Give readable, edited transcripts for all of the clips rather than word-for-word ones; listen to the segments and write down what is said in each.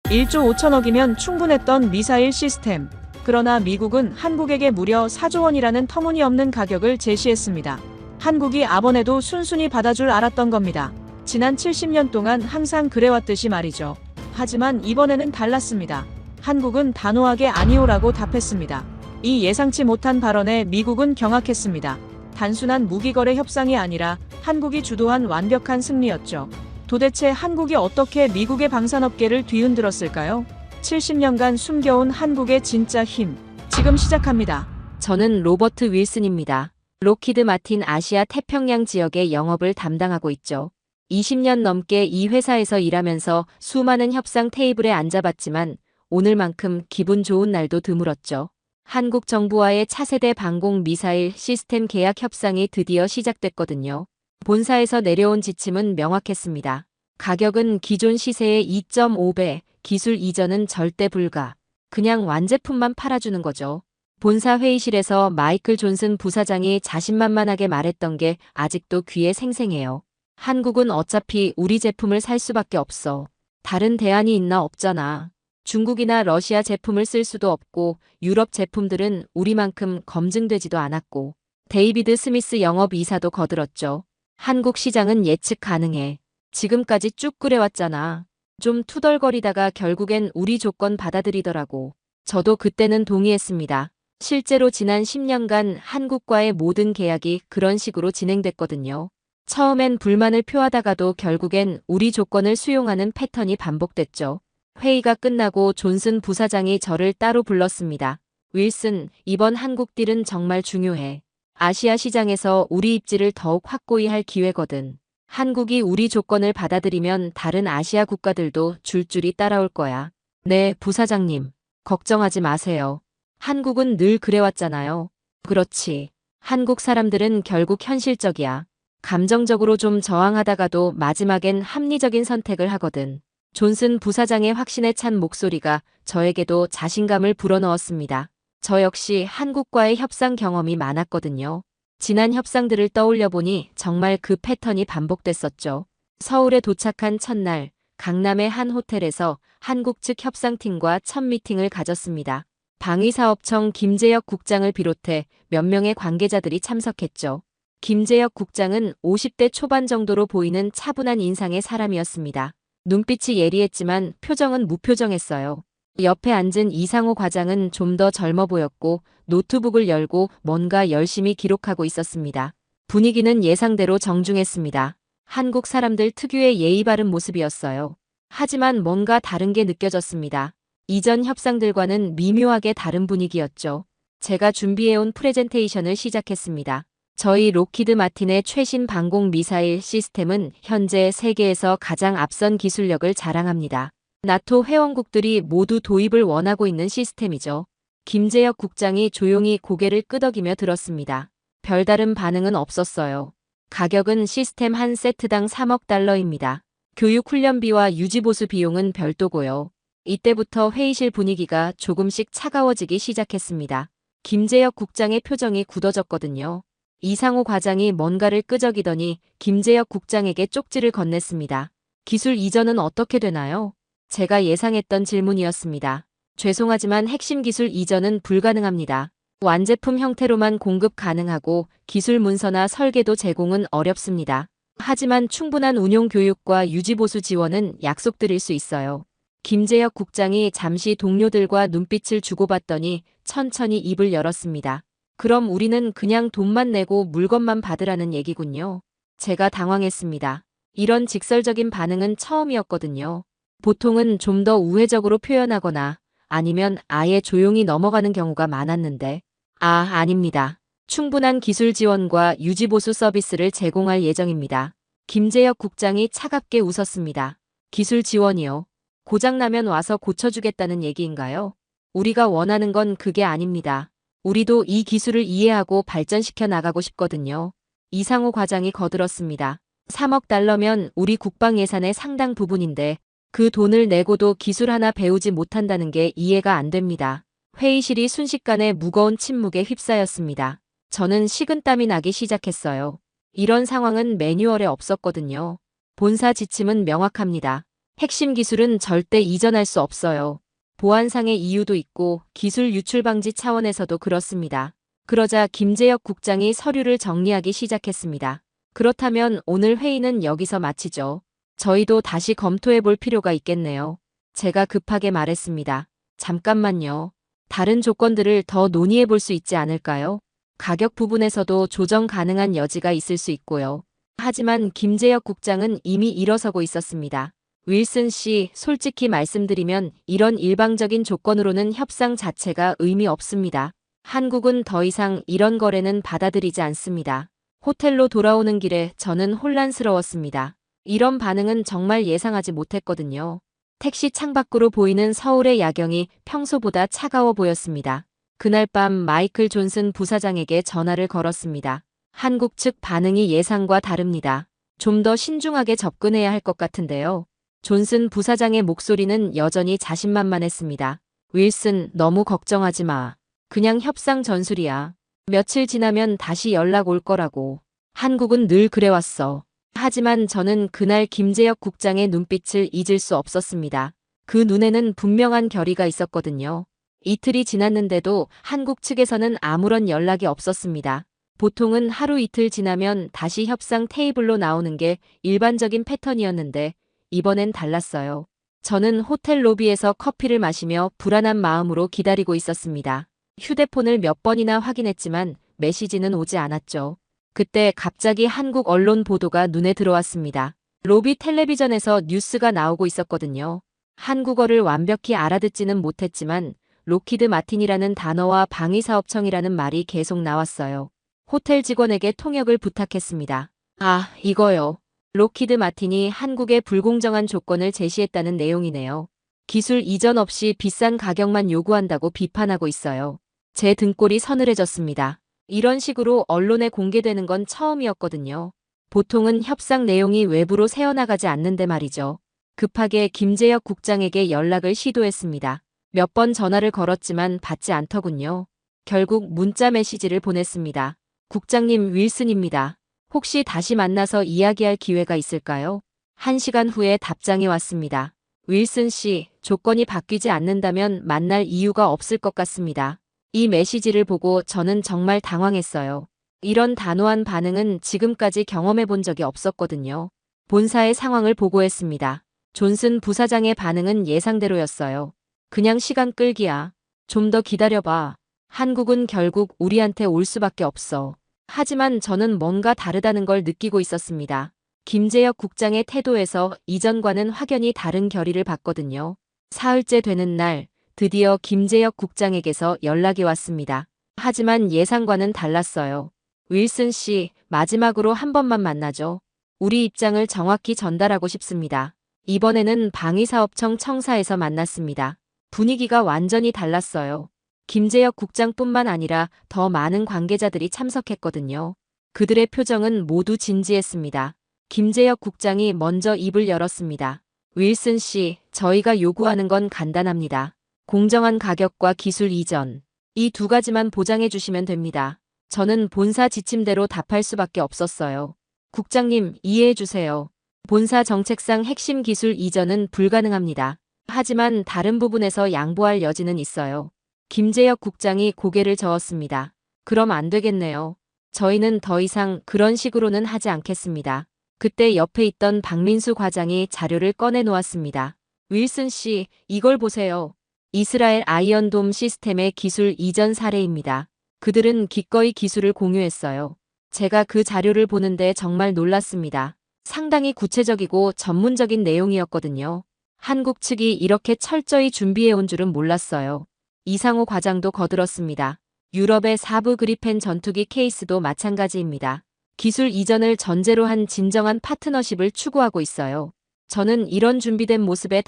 1조 5천억이면 충분했던 미사일 시스템. 그러나 미국은 한국에게 무려 4조 원이라는 터무니없는 가격을 제시했습니다. 한국이 압원해도 순순히 받아줄 알았던 겁니다. 지난 70년 동안 항상 그래왔듯이 말이죠. 하지만 이번에는 달랐습니다. 한국은 단호하게 아니오라고 답했습니다. 이 예상치 못한 발언에 미국은 경악했습니다. 단순한 무기거래 협상이 아니라 한국이 주도한 완벽한 승리였죠. 도대체 한국이 어떻게 미국의 방산업계를 뒤흔들었을까요? 70년간 숨겨온 한국의 진짜 힘, 지금 시작합니다. 저는 로버트 윌슨입니다. 록히드 마틴 아시아 태평양 지역의 영업을 담당하고 있죠. 20년 넘게 이 회사에서 일하면서 수많은 협상 테이블에 앉아봤지만 오늘만큼 기분 좋은 날도 드물었죠. 한국 정부와의 차세대 방공 미사일 시스템 계약 협상이 드디어 시작됐거든요. 본사에서 내려온 지침은 명확했습니다. 가격은 기존 시세의 2.5배, 기술 이전은 절대 불가. 그냥 완제품만 팔아주는 거죠. 본사 회의실에서 마이클 존슨 부사장이 자신만만하게 말했던 게 아직도 귀에 생생해요. 한국은 어차피 우리 제품을 살 수밖에 없어. 다른 대안이 있나 없잖아. 중국이나 러시아 제품을 쓸 수도 없고 유럽 제품들은 우리만큼 검증되지도 않았고. 데이비드 스미스 영업이사도 거들었죠. 한국 시장은 예측 가능해. 지금까지 쭉 그래왔잖아. 좀 투덜거리다가 결국엔 우리 조건 받아들이더라고. 저도 그때는 동의했습니다. 실제로 지난 10년간 한국과의 모든 계약이 그런 식으로 진행됐거든요. 처음엔 불만을 표하다가도 결국엔 우리 조건을 수용하는 패턴이 반복됐죠. 회의가 끝나고 존슨 부사장이 저를 따로 불렀습니다. 윌슨, 이번 한국 딜은 정말 중요해. 아시아 시장에서 우리 입지를 더욱 확고히 할 기회거든. 한국이 우리 조건을 받아들이면 다른 아시아 국가들도 줄줄이 따라올 거야. 네, 부사장님. 걱정하지 마세요. 한국은 늘 그래왔잖아요. 그렇지. 한국 사람들은 결국 현실적이야. 감정적으로 좀 저항하다가도 마지막엔 합리적인 선택을 하거든. 존슨 부사장의 확신에 찬 목소리가 저에게도 자신감을 불어넣었습니다. 저 역시 한국과의 협상 경험이 많았거든요. 지난 협상들을 떠올려보니 정말 그 패턴이 반복됐었죠. 서울에 도착한 첫날, 강남의 한 호텔에서 한국 측 협상팀과 첫 미팅을 가졌습니다. 방위사업청 김재혁 국장을 비롯해 몇 명의 관계자들이 참석했죠. 김재혁 국장은 50대 초반 정도로 보이는 차분한 인상의 사람이었습니다. 눈빛이 예리했지만 표정은 무표정했어요. 옆에 앉은 이상호 과장은 좀 더 젊어 보였고 노트북을 열고 뭔가 열심히 기록하고 있었습니다. 분위기는 예상대로 정중했습니다. 한국 사람들 특유의 예의 바른 모습이었어요. 하지만 뭔가 다른 게 느껴졌습니다. 이전 협상들과는 미묘하게 다른 분위기였죠. 제가 준비해온 프레젠테이션을 시작했습니다. 저희 록히드 마틴의 최신 방공 미사일 시스템은 현재 세계에서 가장 앞선 기술력을 자랑합니다. 나토 회원국들이 모두 도입을 원하고 있는 시스템이죠. 김재혁 국장이 조용히 고개를 끄덕이며 들었습니다. 별다른 반응은 없었어요. 가격은 시스템 한 세트당 3억 달러입니다. 교육 훈련비와 유지보수 비용은 별도고요. 이때부터 회의실 분위기가 조금씩 차가워지기 시작했습니다. 김재혁 국장의 표정이 굳어졌거든요. 이상호 과장이 뭔가를 끄적이더니 김재혁 국장에게 쪽지를 건넸습니다. 기술 이전은 어떻게 되나요? 제가 예상했던 질문이었습니다. 죄송하지만 핵심 기술 이전은 불가능합니다. 완제품 형태로만 공급 가능하고 기술 문서나 설계도 제공은 어렵습니다. 하지만 충분한 운용 교육과 유지보수 지원은 약속드릴 수 있어요. 김재혁 국장이 잠시 동료들과 눈빛을 주고받더니 천천히 입을 열었습니다. 그럼 우리는 그냥 돈만 내고 물건만 받으라는 얘기군요. 제가 당황했습니다. 이런 직설적인 반응은 처음이었거든요. 보통은 좀 더 우회적으로 표현하거나 아니면 아예 조용히 넘어가는 경우가 많았는데 아닙니다. 충분한 기술 지원과 유지보수 서비스를 제공할 예정입니다. 김재혁 국장이 차갑게 웃었습니다. 기술 지원이요? 고장나면 와서 고쳐주겠다는 얘기인가요? 우리가 원하는 건 그게 아닙니다. 우리도 이 기술을 이해하고 발전시켜 나가고 싶거든요. 이상호 과장이 거들었습니다. 3억 달러면 우리 국방 예산의 상당 부분인데 그 돈을 내고도 기술 하나 배우지 못한다는 게 이해가 안 됩니다. 회의실이 순식간에 무거운 침묵에 휩싸였습니다. 저는 식은땀이 나기 시작했어요. 이런 상황은 매뉴얼에 없었거든요. 본사 지침은 명확합니다. 핵심 기술은 절대 이전할 수 없어요. 보안상의 이유도 있고 기술 유출 방지 차원에서도 그렇습니다. 그러자 김재혁 국장이 서류를 정리하기 시작했습니다. 그렇다면 오늘 회의는 여기서 마치죠. 저희도 다시 검토해 볼 필요가 있겠네요. 제가 급하게 말했습니다. 잠깐만요. 다른 조건들을 더 논의해 볼 수 있지 않을까요? 가격 부분에서도 조정 가능한 여지가 있을 수 있고요. 하지만 김재혁 국장은 이미 일어서고 있었습니다. 윌슨 씨, 솔직히 말씀드리면 이런 일방적인 조건으로는 협상 자체가 의미 없습니다. 한국은 더 이상 이런 거래는 받아들이지 않습니다. 호텔로 돌아오는 길에 저는 혼란스러웠습니다. 이런 반응은 정말 예상하지 못했거든요. 택시 창밖으로 보이는 서울의 야경이 평소보다 차가워 보였습니다. 그날 밤 마이클 존슨 부사장에게 전화를 걸었습니다. 한국 측 반응이 예상과 다릅니다. 좀 더 신중하게 접근해야 할 것 같은데요. 존슨 부사장의 목소리는 여전히 자신만만했습니다. 윌슨, 너무 걱정하지 마. 그냥 협상 전술이야. 며칠 지나면 다시 연락 올 거라고. 한국은 늘 그래왔어. 하지만 저는 그날 김재혁 국장의 눈빛을 잊을 수 없었습니다. 그 눈에는 분명한 결의가 있었거든요. 이틀이 지났는데도 한국 측에서는 아무런 연락이 없었습니다. 보통은 하루 이틀 지나면 다시 협상 테이블로 나오는 게 일반적인 패턴이었는데 이번엔 달랐어요. 저는 호텔 로비에서 커피를 마시며 불안한 마음으로 기다리고 있었습니다. 휴대폰을 몇 번이나 확인했지만 메시지는 오지 않았죠. 그때 갑자기 한국 언론 보도가 눈에 들어왔습니다. 로비 텔레비전에서 뉴스가 나오고 있었거든요. 한국어를 완벽히 알아듣지는 못했지만 록히드 마틴이라는 단어와 방위사업청이라는 말이 계속 나왔어요. 호텔 직원에게 통역을 부탁했습니다. 아, 이거요. 록히드 마틴이 한국에 불공정한 조건을 제시했다는 내용이네요. 기술 이전 없이 비싼 가격만 요구한다고 비판하고 있어요. 제 등골이 서늘해졌습니다. 이런 식으로 언론에 공개되는 건 처음이었거든요. 보통은 협상 내용이 외부로 새어나가지 않는데 말이죠. 급하게 김재혁 국장에게 연락을 시도했습니다. 몇 번 전화를 걸었지만 받지 않더군요. 결국 문자 메시지를 보냈습니다. 국장님, 윌슨입니다. 혹시 다시 만나서 이야기할 기회가 있을까요? 1시간 후에 답장이 왔습니다. 윌슨 씨, 조건이 바뀌지 않는다면 만날 이유가 없을 것 같습니다. 이 메시지를 보고 저는 정말 당황했어요. 이런 단호한 반응은 지금까지 경험해 본 적이 없었거든요. 본사의 상황을 보고했습니다. 존슨 부사장의 반응은 예상대로였어요. 그냥 시간 끌기야. 좀 더 기다려봐. 한국은 결국 우리한테 올 수밖에 없어. 하지만 저는 뭔가 다르다는 걸 느끼고 있었습니다. 김재혁 국장의 태도에서 이전과는 확연히 다른 결의를 봤거든요. 사흘째 되는 날, 드디어 김재혁 국장에게서 연락이 왔습니다. 하지만 예상과는 달랐어요. 윌슨 씨, 마지막으로 한 번만 만나죠. 우리 입장을 정확히 전달하고 싶습니다. 이번에는 방위사업청 청사에서 만났습니다. 분위기가 완전히 달랐어요. 김재혁 국장뿐만 아니라 더 많은 관계자들이 참석했거든요. 그들의 표정은 모두 진지했습니다. 김재혁 국장이 먼저 입을 열었습니다. 윌슨 씨, 저희가 요구하는 건 간단합니다. 공정한 가격과 기술 이전. 이 두 가지만 보장해 주시면 됩니다. 저는 본사 지침대로 답할 수밖에 없었어요. 국장님, 이해해 주세요. 본사 정책상 핵심 기술 이전은 불가능합니다. 하지만 다른 부분에서 양보할 여지는 있어요. 김재혁 국장이 고개를 저었습니다. 그럼 안 되겠네요. 저희는 더 이상 그런 식으로는 하지 않겠습니다. 그때 옆에 있던 박민수 과장이 자료를 꺼내 놓았습니다. 윌슨 씨, 이걸 보세요. 이스라엘 아이언돔 시스템의 기술 이전 사례입니다. 그들은 기꺼이 기술을 공유했어요. 제가 그 자료를 보는데 정말 놀랐습니다. 상당히 구체적이고 전문적인 내용이었거든요. 한국 측이 이렇게 철저히 준비해온 줄은 몰랐어요. 이상호 과장도 거들었습니다. 유럽의 사부 그리펜 전투기 케이스도 마찬가지입니다. 기술 이전을 전제로 한 진정한 파트너십을 추구하고 있어요. 저는 이런 준비된 모습에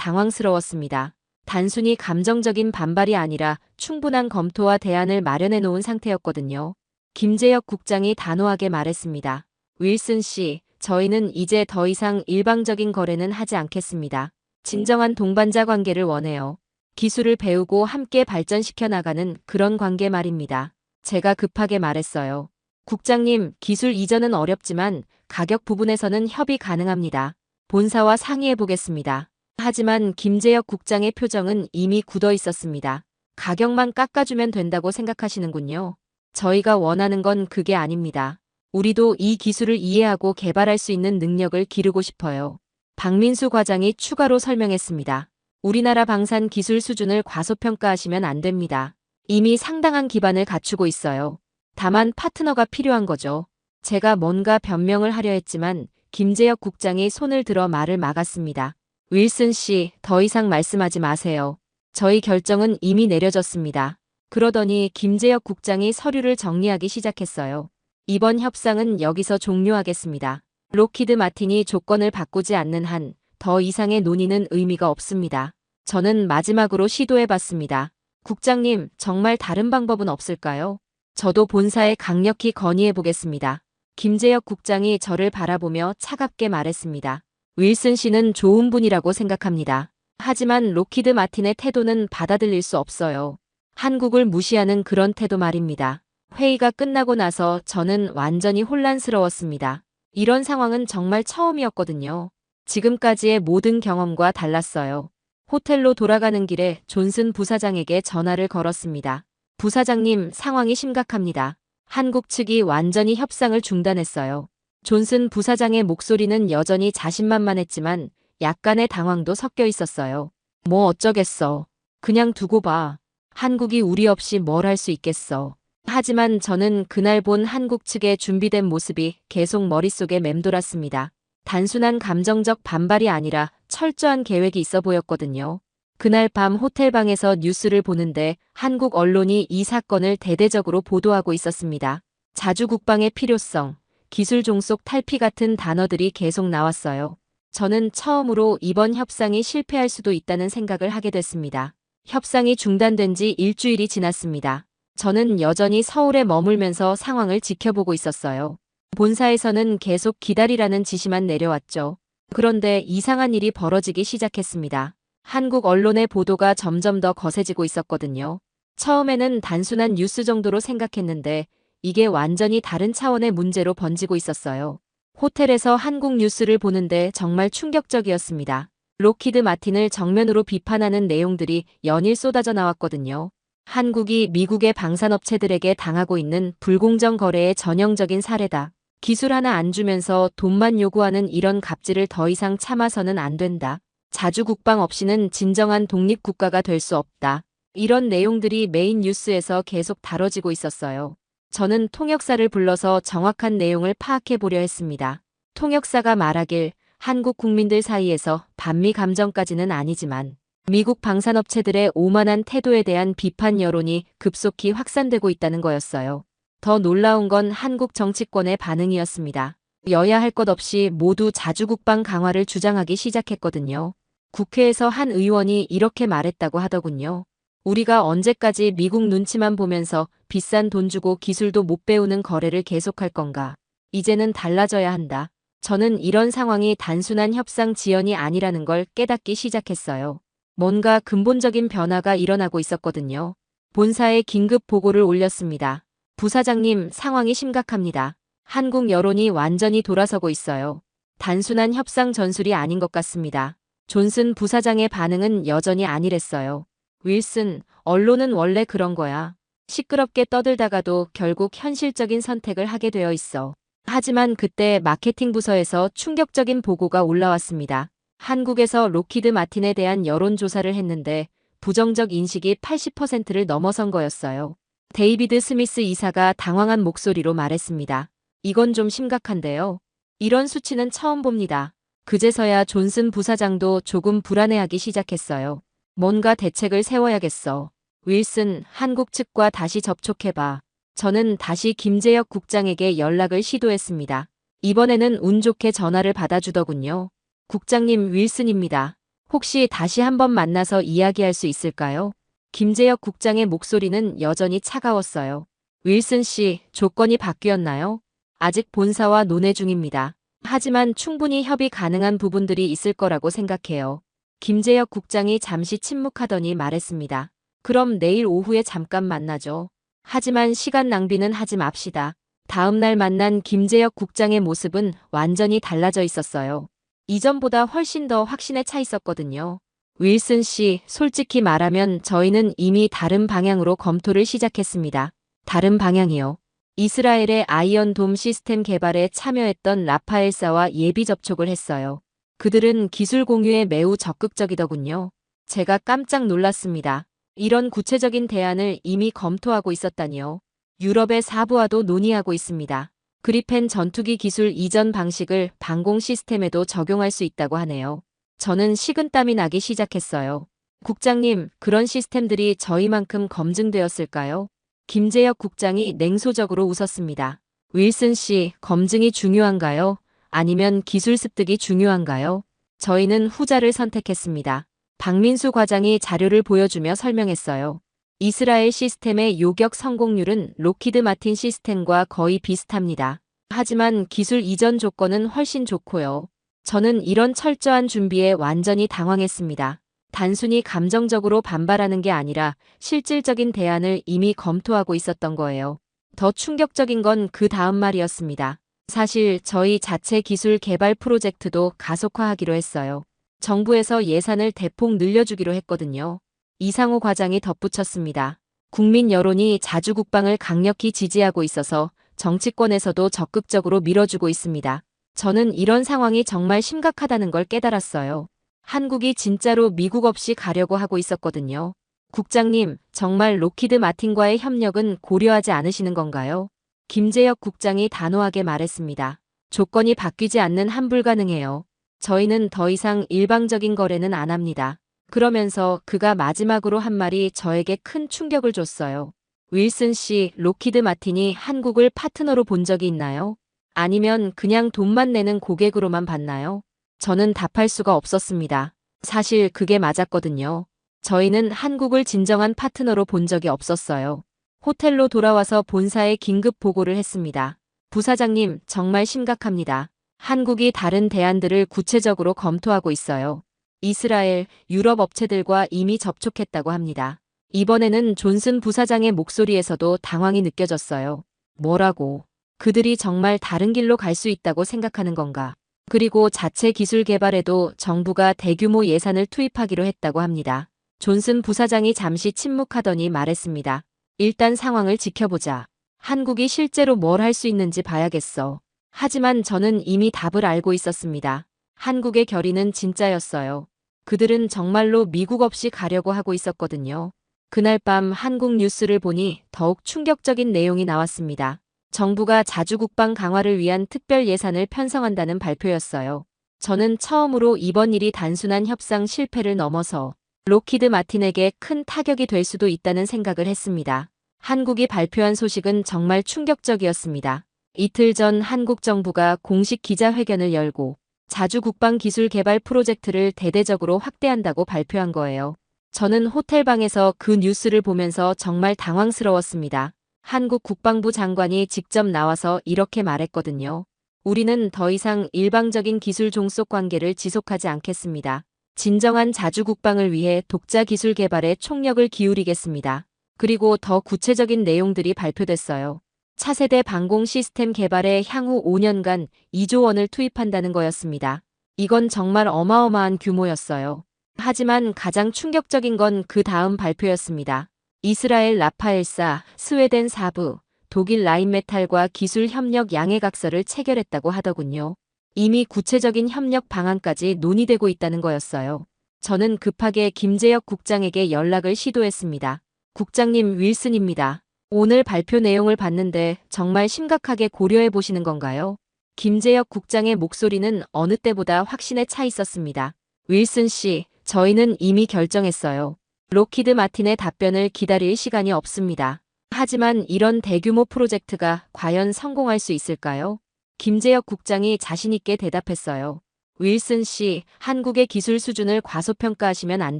당황스러웠습니다. 단순히 감정적인 반발이 아니라 충분한 검토와 대안을 마련해 놓은 상태였거든요. 김재혁 국장이 단호하게 말했습니다. 윌슨 씨, 저희는 이제 더 이상 일방적인 거래는 하지 않겠습니다. 진정한 동반자 관계를 원해요. 기술을 배우고 함께 발전시켜 나가는 그런 관계 말입니다. 제가 급하게 말했어요. 국장님, 기술 이전은 어렵지만 가격 부분에서는 협의 가능합니다. 본사와 상의해 보겠습니다. 하지만 김재혁 국장의 표정은 이미 굳어 있었습니다. 가격만 깎아주면 된다고 생각하시는군요. 저희가 원하는 건 그게 아닙니다. 우리도 이 기술을 이해하고 개발할 수 있는 능력을 기르고 싶어요. 박민수 과장이 추가로 설명했습니다. 우리나라 방산 기술 수준을 과소평가하시면 안 됩니다. 이미 상당한 기반을 갖추고 있어요. 다만 파트너가 필요한 거죠. 제가 뭔가 변명을 하려 했지만 김재혁 국장이 손을 들어 말을 막았습니다. 윌슨 씨, 더 이상 말씀하지 마세요. 저희 결정은 이미 내려졌습니다. 그러더니 김재혁 국장이 서류를 정리하기 시작했어요. 이번 협상은 여기서 종료하겠습니다. 록히드 마틴이 조건을 바꾸지 않는 한 더 이상의 논의는 의미가 없습니다. 저는 마지막으로 시도해봤습니다. 국장님, 정말 다른 방법은 없을까요? 저도 본사에 강력히 건의해보겠습니다. 김재혁 국장이 저를 바라보며 차갑게 말했습니다. 윌슨 씨는 좋은 분이라고 생각합니다. 하지만 록히드 마틴의 태도는 받아들일 수 없어요. 한국을 무시하는 그런 태도 말입니다. 회의가 끝나고 나서 저는 완전히 혼란스러웠습니다. 이런 상황은 정말 처음이었거든요. 지금까지의 모든 경험과 달랐어요. 호텔로 돌아가는 길에 존슨 부사장에게 전화를 걸었습니다. 부사장님, 상황이 심각합니다. 한국 측이 완전히 협상을 중단했어요. 존슨 부사장의 목소리는 여전히 자신만만했지만 약간의 당황도 섞여 있었어요. 뭐 어쩌겠어. 그냥 두고 봐. 한국이 우리 없이 뭘 할 수 있겠어. 하지만 저는 그날 본 한국 측의 준비된 모습이 계속 머릿속에 맴돌았습니다. 단순한 감정적 반발이 아니라 철저한 계획이 있어 보였거든요. 그날 밤 호텔방에서 뉴스를 보는데 한국 언론이 이 사건을 대대적으로 보도하고 있었습니다. 자주국방의 필요성, 기술 종속 탈피 같은 단어들이 계속 나왔어요. 저는 처음으로 이번 협상이 실패할 수도 있다는 생각을 하게 됐습니다. 협상이 중단된 지 일주일이 지났습니다. 저는 여전히 서울에 머물면서 상황을 지켜보고 있었어요. 본사에서는 계속 기다리라는 지시만 내려왔죠. 그런데 이상한 일이 벌어지기 시작했습니다. 한국 언론의 보도가 점점 더 거세지고 있었거든요. 처음에는 단순한 뉴스 정도로 생각했는데 이게 완전히 다른 차원의 문제로 번지고 있었어요. 호텔에서 한국 뉴스를 보는데 정말 충격적이었습니다. 록히드 마틴을 정면으로 비판하는 내용들이 연일 쏟아져 나왔거든요. 한국이 미국의 방산업체들에게 당하고 있는 불공정 거래의 전형적인 사례다. 기술 하나 안 주면서 돈만 요구하는 이런 갑질을 더 이상 참아서는 안 된다. 자주국방 없이는 진정한 독립국가가 될 수 없다. 이런 내용들이 메인 뉴스에서 계속 다뤄지고 있었어요. 저는 통역사를 불러서 정확한 내용을 파악해 보려 했습니다. 통역사가 말하길 한국 국민들 사이에서 반미 감정까지는 아니지만 미국 방산업체들의 오만한 태도에 대한 비판 여론이 급속히 확산되고 있다는 거였어요. 더 놀라운 건 한국 정치권의 반응이었습니다. 여야 할 것 없이 모두 자주국방 강화를 주장하기 시작했거든요. 국회에서 한 의원이 이렇게 말했다고 하더군요. 우리가 언제까지 미국 눈치만 보면서 비싼 돈 주고 기술도 못 배우는 거래를 계속할 건가. 이제는 달라져야 한다. 저는 이런 상황이 단순한 협상 지연이 아니라는 걸 깨닫기 시작했어요. 뭔가 근본적인 변화가 일어나고 있었거든요. 본사에 긴급 보고를 올렸습니다. 부사장님, 상황이 심각합니다. 한국 여론이 완전히 돌아서고 있어요. 단순한 협상 전술이 아닌 것 같습니다. 존슨 부사장의 반응은 여전히 안일했어요. 윌슨, 언론은 원래 그런 거야. 시끄럽게 떠들다가도 결국 현실적인 선택을 하게 되어 있어. 하지만 그때 마케팅 부서에서 충격적인 보고가 올라왔습니다. 한국에서 록히드 마틴에 대한 여론조사를 했는데 부정적 인식이 80%를 넘어선 거였어요. 데이비드 스미스 이사가 당황한 목소리로 말했습니다. 이건 좀 심각한데요. 이런 수치는 처음 봅니다. 그제서야 존슨 부사장도 조금 불안해하기 시작했어요. 뭔가 대책을 세워야겠어. 윌슨, 한국 측과 다시 접촉해봐. 저는 다시 김재혁 국장에게 연락을 시도했습니다. 이번에는 운 좋게 전화를 받아주더군요. 국장님, 윌슨입니다. 혹시 다시 한번 만나서 이야기할 수 있을까요? 김재혁 국장의 목소리는 여전히 차가웠어요. 윌슨 씨, 조건이 바뀌었나요? 아직 본사와 논의 중입니다. 하지만 충분히 협의 가능한 부분들이 있을 거라고 생각해요. 김재혁 국장이 잠시 침묵하더니 말했습니다. 그럼 내일 오후에 잠깐 만나죠. 하지만 시간 낭비는 하지 맙시다. 다음 날 만난 김재혁 국장의 모습은 완전히 달라져 있었어요. 이전보다 훨씬 더 확신에 차 있었거든요. 윌슨 씨, 솔직히 말하면 저희는 이미 다른 방향으로 검토를 시작했습니다. 다른 방향이요. 이스라엘의 아이언돔 시스템 개발에 참여했던 라파엘사와 예비 접촉을 했어요. 그들은 기술 공유에 매우 적극적이더군요. 제가 깜짝 놀랐습니다. 이런 구체적인 대안을 이미 검토하고 있었다니요. 유럽의 사부와도 논의하고 있습니다. 그리펜 전투기 기술 이전 방식을 방공 시스템에도 적용할 수 있다고 하네요. 저는 식은땀이 나기 시작했어요. 국장님, 그런 시스템들이 저희만큼 검증되었을까요? 김재혁 국장이 냉소적으로 웃었습니다. 윌슨 씨, 검증이 중요한가요? 아니면 기술 습득이 중요한가요? 저희는 후자를 선택했습니다. 박민수 과장이 자료를 보여주며 설명했어요. 이스라엘 시스템의 요격 성공률은 록히드 마틴 시스템과 거의 비슷합니다. 하지만 기술 이전 조건은 훨씬 좋고요. 저는 이런 철저한 준비에 완전히 당황했습니다. 단순히 감정적으로 반발하는 게 아니라 실질적인 대안을 이미 검토하고 있었던 거예요. 더 충격적인 건 그 다음 말이었습니다. 사실 저희 자체 기술 개발 프로젝트도 가속화하기로 했어요. 정부에서 예산을 대폭 늘려주기로 했거든요. 이상호 과장이 덧붙였습니다. 국민 여론이 자주 국방을 강력히 지지하고 있어서 정치권에서도 적극적으로 밀어주고 있습니다. 저는 이런 상황이 정말 심각하다는 걸 깨달았어요. 한국이 진짜로 미국 없이 가려고 하고 있었거든요. 국장님, 정말 록히드 마틴과의 협력은 고려하지 않으시는 건가요? 김재혁 국장이 단호하게 말했습니다. 조건이 바뀌지 않는 한 불가능해요. 저희는 더 이상 일방적인 거래는 안 합니다. 그러면서 그가 마지막으로 한 말이 저에게 큰 충격을 줬어요. 윌슨 씨, 록히드 마틴이 한국을 파트너로 본 적이 있나요? 아니면 그냥 돈만 내는 고객으로만 봤나요? 저는 답할 수가 없었습니다. 사실 그게 맞았거든요. 저희는 한국을 진정한 파트너로 본 적이 없었어요. 호텔로 돌아와서 본사에 긴급 보고를 했습니다. 부사장님, 정말 심각합니다. 한국이 다른 대안들을 구체적으로 검토하고 있어요. 이스라엘, 유럽 업체들과 이미 접촉했다고 합니다. 이번에는 존슨 부사장의 목소리에서도 당황이 느껴졌어요. 뭐라고? 그들이 정말 다른 길로 갈 수 있다고 생각하는 건가? 그리고 자체 기술 개발에도 정부가 대규모 예산을 투입하기로 했다고 합니다. 존슨 부사장이 잠시 침묵하더니 말했습니다. 일단 상황을 지켜보자. 한국이 실제로 뭘 할 수 있는지 봐야겠어. 하지만 저는 이미 답을 알고 있었습니다. 한국의 결의는 진짜였어요. 그들은 정말로 미국 없이 가려고 하고 있었거든요. 그날 밤 한국 뉴스를 보니 더욱 충격적인 내용이 나왔습니다. 정부가 자주 국방 강화를 위한 특별 예산을 편성한다는 발표였어요. 저는 처음으로 이번 일이 단순한 협상 실패를 넘어서 록히드 마틴에게 큰 타격이 될 수도 있다는 생각을 했습니다. 한국이 발표한 소식은 정말 충격적이었습니다. 이틀 전 한국 정부가 공식 기자회견을 열고 자주 국방 기술 개발 프로젝트를 대대적으로 확대한다고 발표한 거예요. 저는 호텔방에서 그 뉴스를 보면서 정말 당황스러웠습니다. 한국 국방부 장관이 직접 나와서 이렇게 말했거든요. 우리는 더 이상 일방적인 기술 종속 관계를 지속하지 않겠습니다. 진정한 자주 국방을 위해 독자 기술 개발에 총력을 기울이겠습니다. 그리고 더 구체적인 내용들이 발표됐어요. 차세대 방공 시스템 개발에 향후 5년간 2조 원을 투입한다는 거였습니다. 이건 정말 어마어마한 규모였어요. 하지만 가장 충격적인 건 그 다음 발표였습니다. 이스라엘 라파엘사, 스웨덴 사부, 독일 라인메탈과 기술 협력 양해각서를 체결했다고 하더군요. 이미 구체적인 협력 방안까지 논의되고 있다는 거였어요. 저는 급하게 김재혁 국장에게 연락을 시도했습니다. 국장님, 윌슨입니다. 오늘 발표 내용을 봤는데 정말 심각하게 고려해 보시는 건가요? 김재혁 국장의 목소리는 어느 때보다 확신에 차 있었습니다. 윌슨 씨, 저희는 이미 결정했어요. 록히드 마틴의 답변을 기다릴 시간이 없습니다. 하지만 이런 대규모 프로젝트가 과연 성공할 수 있을까요? 김재혁 국장이 자신있게 대답했어요. 윌슨 씨, 한국의 기술 수준을 과소평가하시면 안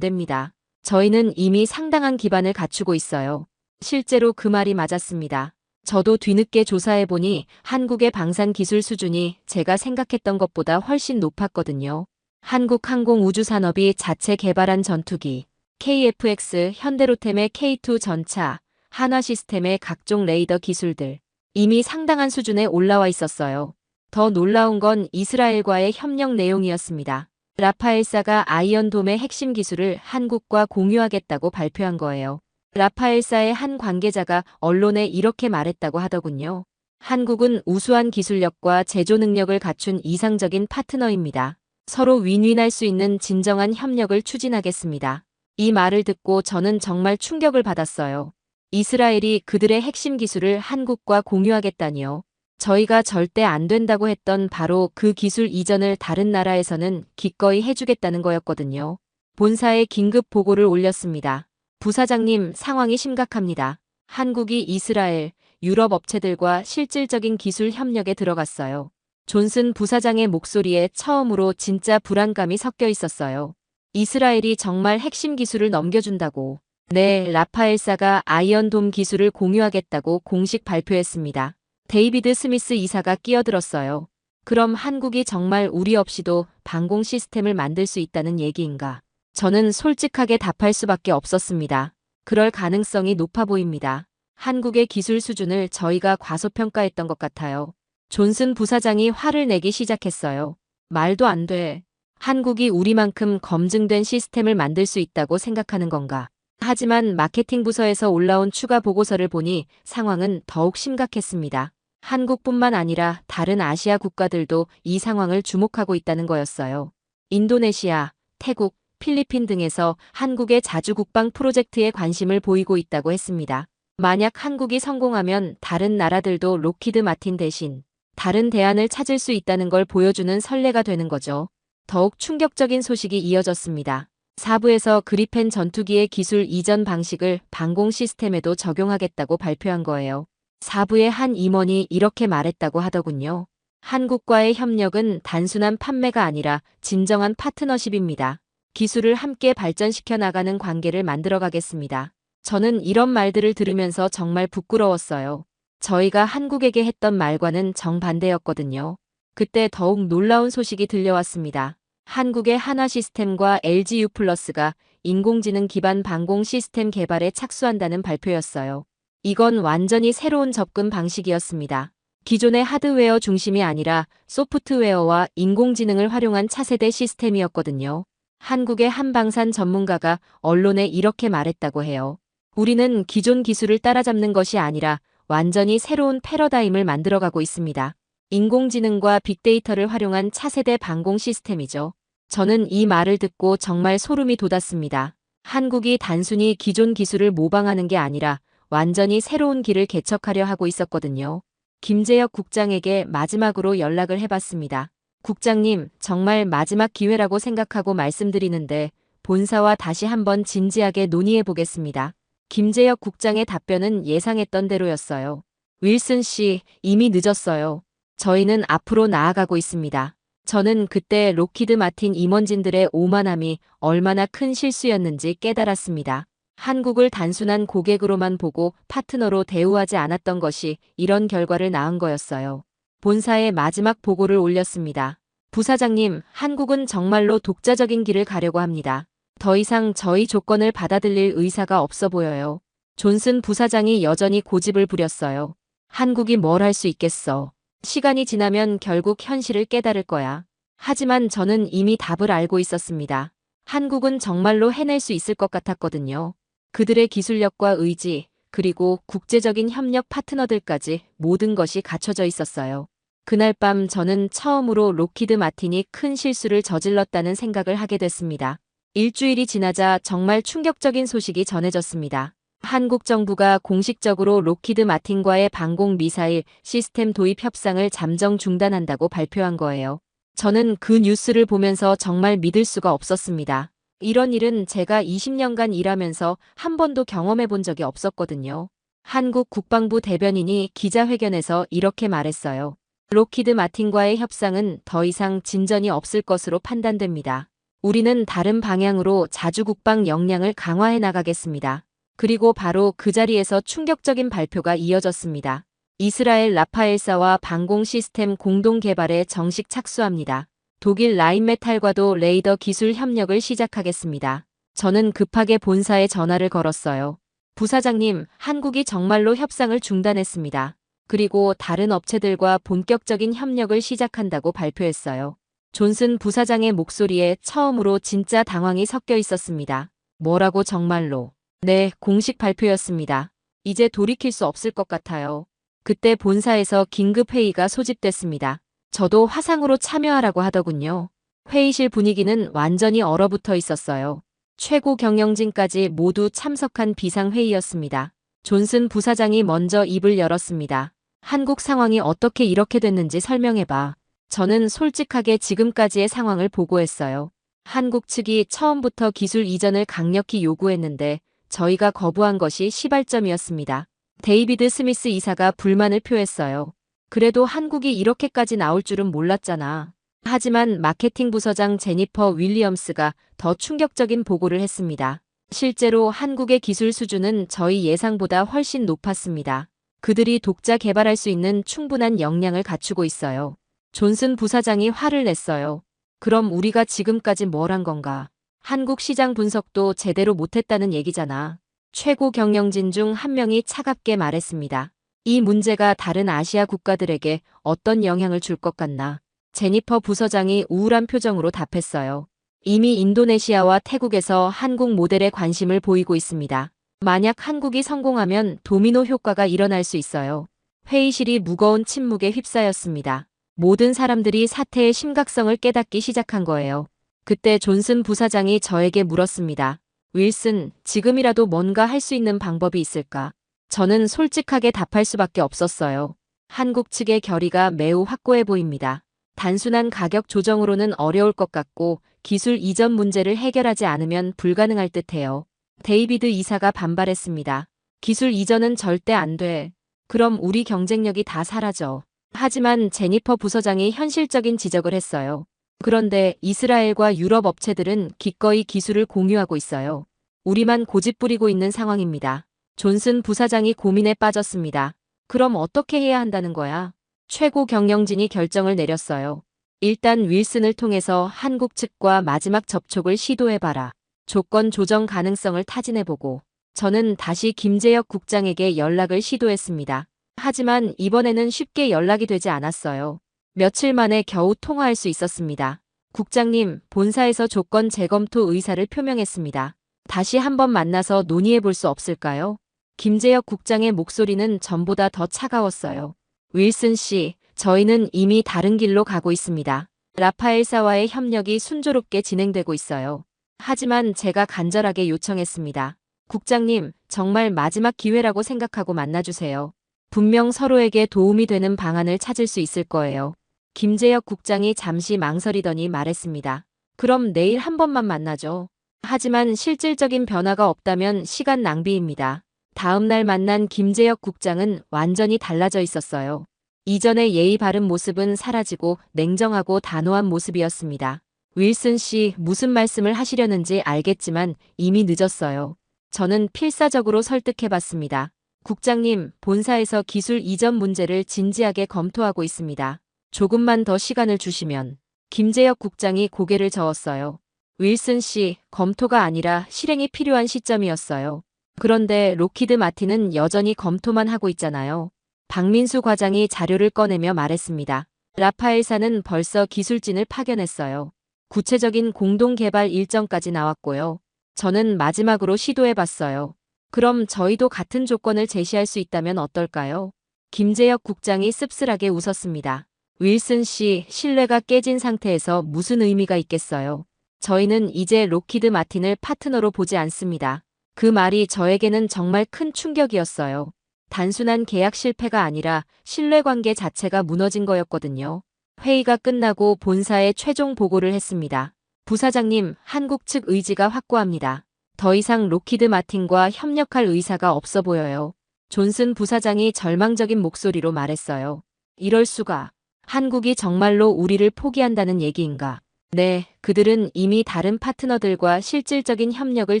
됩니다. 저희는 이미 상당한 기반을 갖추고 있어요. 실제로 그 말이 맞았습니다. 저도 뒤늦게 조사해보니 한국의 방산 기술 수준이 제가 생각했던 것보다 훨씬 높았거든요. 한국 항공우주산업이 자체 개발한 전투기, KF-X, 현대로템의 K2 전차, 한화시스템의 각종 레이더 기술들, 이미 상당한 수준에 올라와 있었어요. 더 놀라운 건 이스라엘과의 협력 내용이었습니다. 라파엘사가 아이언돔의 핵심 기술을 한국과 공유하겠다고 발표한 거예요. 라파엘사의 한 관계자가 언론에 이렇게 말했다고 하더군요. 한국은 우수한 기술력과 제조 능력을 갖춘 이상적인 파트너입니다. 서로 윈윈할 수 있는 진정한 협력을 추진하겠습니다. 이 말을 듣고 저는 정말 충격을 받았어요. 이스라엘이 그들의 핵심 기술을 한국과 공유하겠다니요. 저희가 절대 안 된다고 했던 바로 그 기술 이전을 다른 나라에서는 기꺼이 해주겠다는 거였거든요. 본사에 긴급 보고를 올렸습니다. 부사장님, 상황이 심각합니다. 한국이 이스라엘, 유럽 업체들과 실질적인 기술 협력에 들어갔어요. 존슨 부사장의 목소리에 처음으로 진짜 불안감이 섞여 있었어요. 이스라엘이 정말 핵심 기술을 넘겨준다고. 네, 라파엘사가 아이언돔 기술을 공유하겠다고 공식 발표했습니다. 데이비드 스미스 이사가 끼어들었어요. 그럼 한국이 정말 우리 없이도 방공 시스템을 만들 수 있다는 얘기인가? 저는 솔직하게 답할 수밖에 없었습니다. 그럴 가능성이 높아 보입니다. 한국의 기술 수준을 저희가 과소평가했던 것 같아요. 존슨 부사장이 화를 내기 시작했어요. 말도 안 돼. 한국이 우리만큼 검증된 시스템을 만들 수 있다고 생각하는 건가? 하지만 마케팅 부서에서 올라온 추가 보고서를 보니 상황은 더욱 심각했습니다. 한국뿐만 아니라 다른 아시아 국가들도 이 상황을 주목하고 있다는 거였어요. 인도네시아, 태국, 필리핀 등에서 한국의 자주 국방 프로젝트에 관심을 보이고 있다고 했습니다. 만약 한국이 성공하면 다른 나라들도 록히드 마틴 대신 다른 대안을 찾을 수 있다는 걸 보여주는 선례가 되는 거죠. 더욱 충격적인 소식이 이어졌습니다. 사부에서 그리펜 전투기의 기술 이전 방식을 방공 시스템에도 적용하겠다고 발표한 거예요. 사부의 한 임원이 이렇게 말했다고 하더군요. 한국과의 협력은 단순한 판매가 아니라 진정한 파트너십입니다. 기술을 함께 발전시켜 나가는 관계를 만들어 가겠습니다. 저는 이런 말들을 들으면서 정말 부끄러웠어요. 저희가 한국에게 했던 말과는 정반대였거든요. 그때 더욱 놀라운 소식이 들려왔습니다. 한국의 한화 시스템과 LG U+가 인공지능 기반 방공 시스템 개발에 착수한다는 발표였어요. 이건 완전히 새로운 접근 방식이었습니다. 기존의 하드웨어 중심이 아니라 소프트웨어와 인공지능을 활용한 차세대 시스템이었거든요. 한국의 한 방산 전문가가 언론에 이렇게 말했다고 해요. 우리는 기존 기술을 따라잡는 것이 아니라 완전히 새로운 패러다임을 만들어가고 있습니다. 인공지능과 빅데이터를 활용한 차세대 방공 시스템이죠. 저는 이 말을 듣고 정말 소름이 돋았습니다. 한국이 단순히 기존 기술을 모방하는 게 아니라 완전히 새로운 길을 개척하려 하고 있었거든요. 김재혁 국장에게 마지막으로 연락을 해봤습니다. 국장님, 정말 마지막 기회라고 생각하고 말씀드리는데 본사와 다시 한번 진지하게 논의해 보겠습니다. 김재혁 국장의 답변은 예상했던 대로였어요. 윌슨 씨, 이미 늦었어요. 저희는 앞으로 나아가고 있습니다. 저는 그때 록히드 마틴 임원진들의 오만함이 얼마나 큰 실수였는지 깨달았습니다. 한국을 단순한 고객으로만 보고 파트너로 대우하지 않았던 것이 이런 결과를 낳은 거였어요. 본사에 마지막 보고를 올렸습니다. 부사장님, 한국은 정말로 독자적인 길을 가려고 합니다. 더 이상 저희 조건을 받아들일 의사가 없어 보여요. 존슨 부사장이 여전히 고집을 부렸어요. 한국이 뭘 할 수 있겠어. 시간이 지나면 결국 현실을 깨달을 거야. 하지만 저는 이미 답을 알고 있었습니다. 한국은 정말로 해낼 수 있을 것 같았거든요. 그들의 기술력과 의지, 그리고 국제적인 협력 파트너들까지 모든 것이 갖춰져 있었어요. 그날 밤 저는 처음으로 록히드 마틴이 큰 실수를 저질렀다는 생각을 하게 됐습니다. 일주일이 지나자 정말 충격적인 소식이 전해졌습니다. 한국 정부가 공식적으로 록히드 마틴과의 방공 미사일 시스템 도입 협상을 잠정 중단한다고 발표한 거예요. 저는 그 뉴스를 보면서 정말 믿을 수가 없었습니다. 이런 일은 제가 20년간 일하면서 한 번도 경험해 본 적이 없었거든요. 한국 국방부 대변인이 기자회견에서 이렇게 말했어요. 록히드 마틴과의 협상은 더 이상 진전이 없을 것으로 판단됩니다. 우리는 다른 방향으로 자주 국방 역량을 강화해 나가겠습니다. 그리고 바로 그 자리에서 충격적인 발표가 이어졌습니다. 이스라엘 라파엘사와 방공 시스템 공동 개발에 정식 착수합니다. 독일 라인메탈과도 레이더 기술 협력을 시작하겠습니다. 저는 급하게 본사에 전화를 걸었어요. 부사장님, 한국이 정말로 협상을 중단했습니다. 그리고 다른 업체들과 본격적인 협력을 시작한다고 발표했어요. 존슨 부사장의 목소리에 처음으로 진짜 당황이 섞여 있었습니다. 뭐라고 정말로? 네, 공식 발표였습니다. 이제 돌이킬 수 없을 것 같아요. 그때 본사에서 긴급 회의가 소집됐습니다. 저도 화상으로 참여하라고 하더군요. 회의실 분위기는 완전히 얼어붙어 있었어요. 최고 경영진까지 모두 참석한 비상회의였습니다. 존슨 부사장이 먼저 입을 열었습니다. 한국 상황이 어떻게 이렇게 됐는지 설명해봐. 저는 솔직하게 지금까지의 상황을 보고했어요. 한국 측이 처음부터 기술 이전을 강력히 요구했는데 저희가 거부한 것이 시발점이었습니다. 데이비드 스미스 이사가 불만을 표했어요. 그래도 한국이 이렇게까지 나올 줄은 몰랐잖아. 하지만 마케팅 부서장 제니퍼 윌리엄스가 더 충격적인 보고를 했습니다. 실제로 한국의 기술 수준은 저희 예상보다 훨씬 높았습니다. 그들이 독자 개발할 수 있는 충분한 역량을 갖추고 있어요. 존슨 부사장이 화를 냈어요. 그럼 우리가 지금까지 뭘 한 건가? 한국 시장 분석도 제대로 못했다는 얘기잖아. 최고 경영진 중 한 명이 차갑게 말했습니다. 이 문제가 다른 아시아 국가들에게 어떤 영향을 줄 것 같나? 제니퍼 부서장이 우울한 표정으로 답했어요. 이미 인도네시아와 태국에서 한국 모델에 관심을 보이고 있습니다. 만약 한국이 성공하면 도미노 효과가 일어날 수 있어요. 회의실이 무거운 침묵에 휩싸였습니다. 모든 사람들이 사태의 심각성을 깨닫기 시작한 거예요. 그때 존슨 부사장이 저에게 물었습니다. 윌슨, 지금이라도 뭔가 할 수 있는 방법이 있을까? 저는 솔직하게 답할 수밖에 없었어요. 한국 측의 결의가 매우 확고해 보입니다. 단순한 가격 조정으로는 어려울 것 같고 기술 이전 문제를 해결하지 않으면 불가능할 듯해요. 데이비드 이사가 반발했습니다. 기술 이전은 절대 안 돼. 그럼 우리 경쟁력이 다 사라져. 하지만 제니퍼 부서장이 현실적인 지적을 했어요. 그런데 이스라엘과 유럽 업체들은 기꺼이 기술을 공유하고 있어요. 우리만 고집 부리고 있는 상황입니다. 존슨 부사장이 고민에 빠졌습니다. 그럼 어떻게 해야 한다는 거야? 최고 경영진이 결정을 내렸어요. 일단 윌슨을 통해서 한국 측과 마지막 접촉을 시도해봐라. 조건 조정 가능성을 타진해보고. 저는 다시 김재혁 국장에게 연락을 시도했습니다. 하지만 이번에는 쉽게 연락이 되지 않았어요. 며칠 만에 겨우 통화할 수 있었습니다. 국장님, 본사에서 조건 재검토 의사를 표명했습니다. 다시 한번 만나서 논의해 볼 수 없을까요? 김재혁 국장의 목소리는 전보다 더 차가웠어요. 윌슨 씨, 저희는 이미 다른 길로 가고 있습니다. 라파엘사와의 협력이 순조롭게 진행되고 있어요. 하지만 제가 간절하게 요청했습니다. 국장님, 정말 마지막 기회라고 생각하고 만나주세요. 분명 서로에게 도움이 되는 방안을 찾을 수 있을 거예요. 김재혁 국장이 잠시 망설이더니 말했습니다. 그럼 내일 한 번만 만나죠. 하지만 실질적인 변화가 없다면 시간 낭비입니다. 다음 날 만난 김재혁 국장은 완전히 달라져 있었어요. 이전의 예의 바른 모습은 사라지고 냉정하고 단호한 모습이었습니다. 윌슨 씨, 무슨 말씀을 하시려는지 알겠지만 이미 늦었어요. 저는 필사적으로 설득해봤습니다. 국장님, 본사에서 기술 이전 문제를 진지하게 검토하고 있습니다. 조금만 더 시간을 주시면. 김재혁 국장이 고개를 저었어요. 윌슨 씨, 검토가 아니라 실행이 필요한 시점이었어요. 그런데 록히드 마틴은 여전히 검토만 하고 있잖아요. 박민수 과장이 자료를 꺼내며 말했습니다. 라파엘사는 벌써 기술진을 파견했어요. 구체적인 공동 개발 일정까지 나왔고요. 저는 마지막으로 시도해봤어요. 그럼 저희도 같은 조건을 제시할 수 있다면 어떨까요? 김재혁 국장이 씁쓸하게 웃었습니다. 윌슨 씨, 신뢰가 깨진 상태에서 무슨 의미가 있겠어요? 저희는 이제 록히드 마틴을 파트너로 보지 않습니다. 그 말이 저에게는 정말 큰 충격이었어요. 단순한 계약 실패가 아니라 신뢰관계 자체가 무너진 거였거든요. 회의가 끝나고 본사에 최종 보고를 했습니다. 부사장님, 한국 측 의지가 확고합니다. 더 이상 록히드 마틴과 협력할 의사가 없어 보여요. 존슨 부사장이 절망적인 목소리로 말했어요. 이럴 수가. 한국이 정말로 우리를 포기한다는 얘기인가? 네, 그들은 이미 다른 파트너들과 실질적인 협력을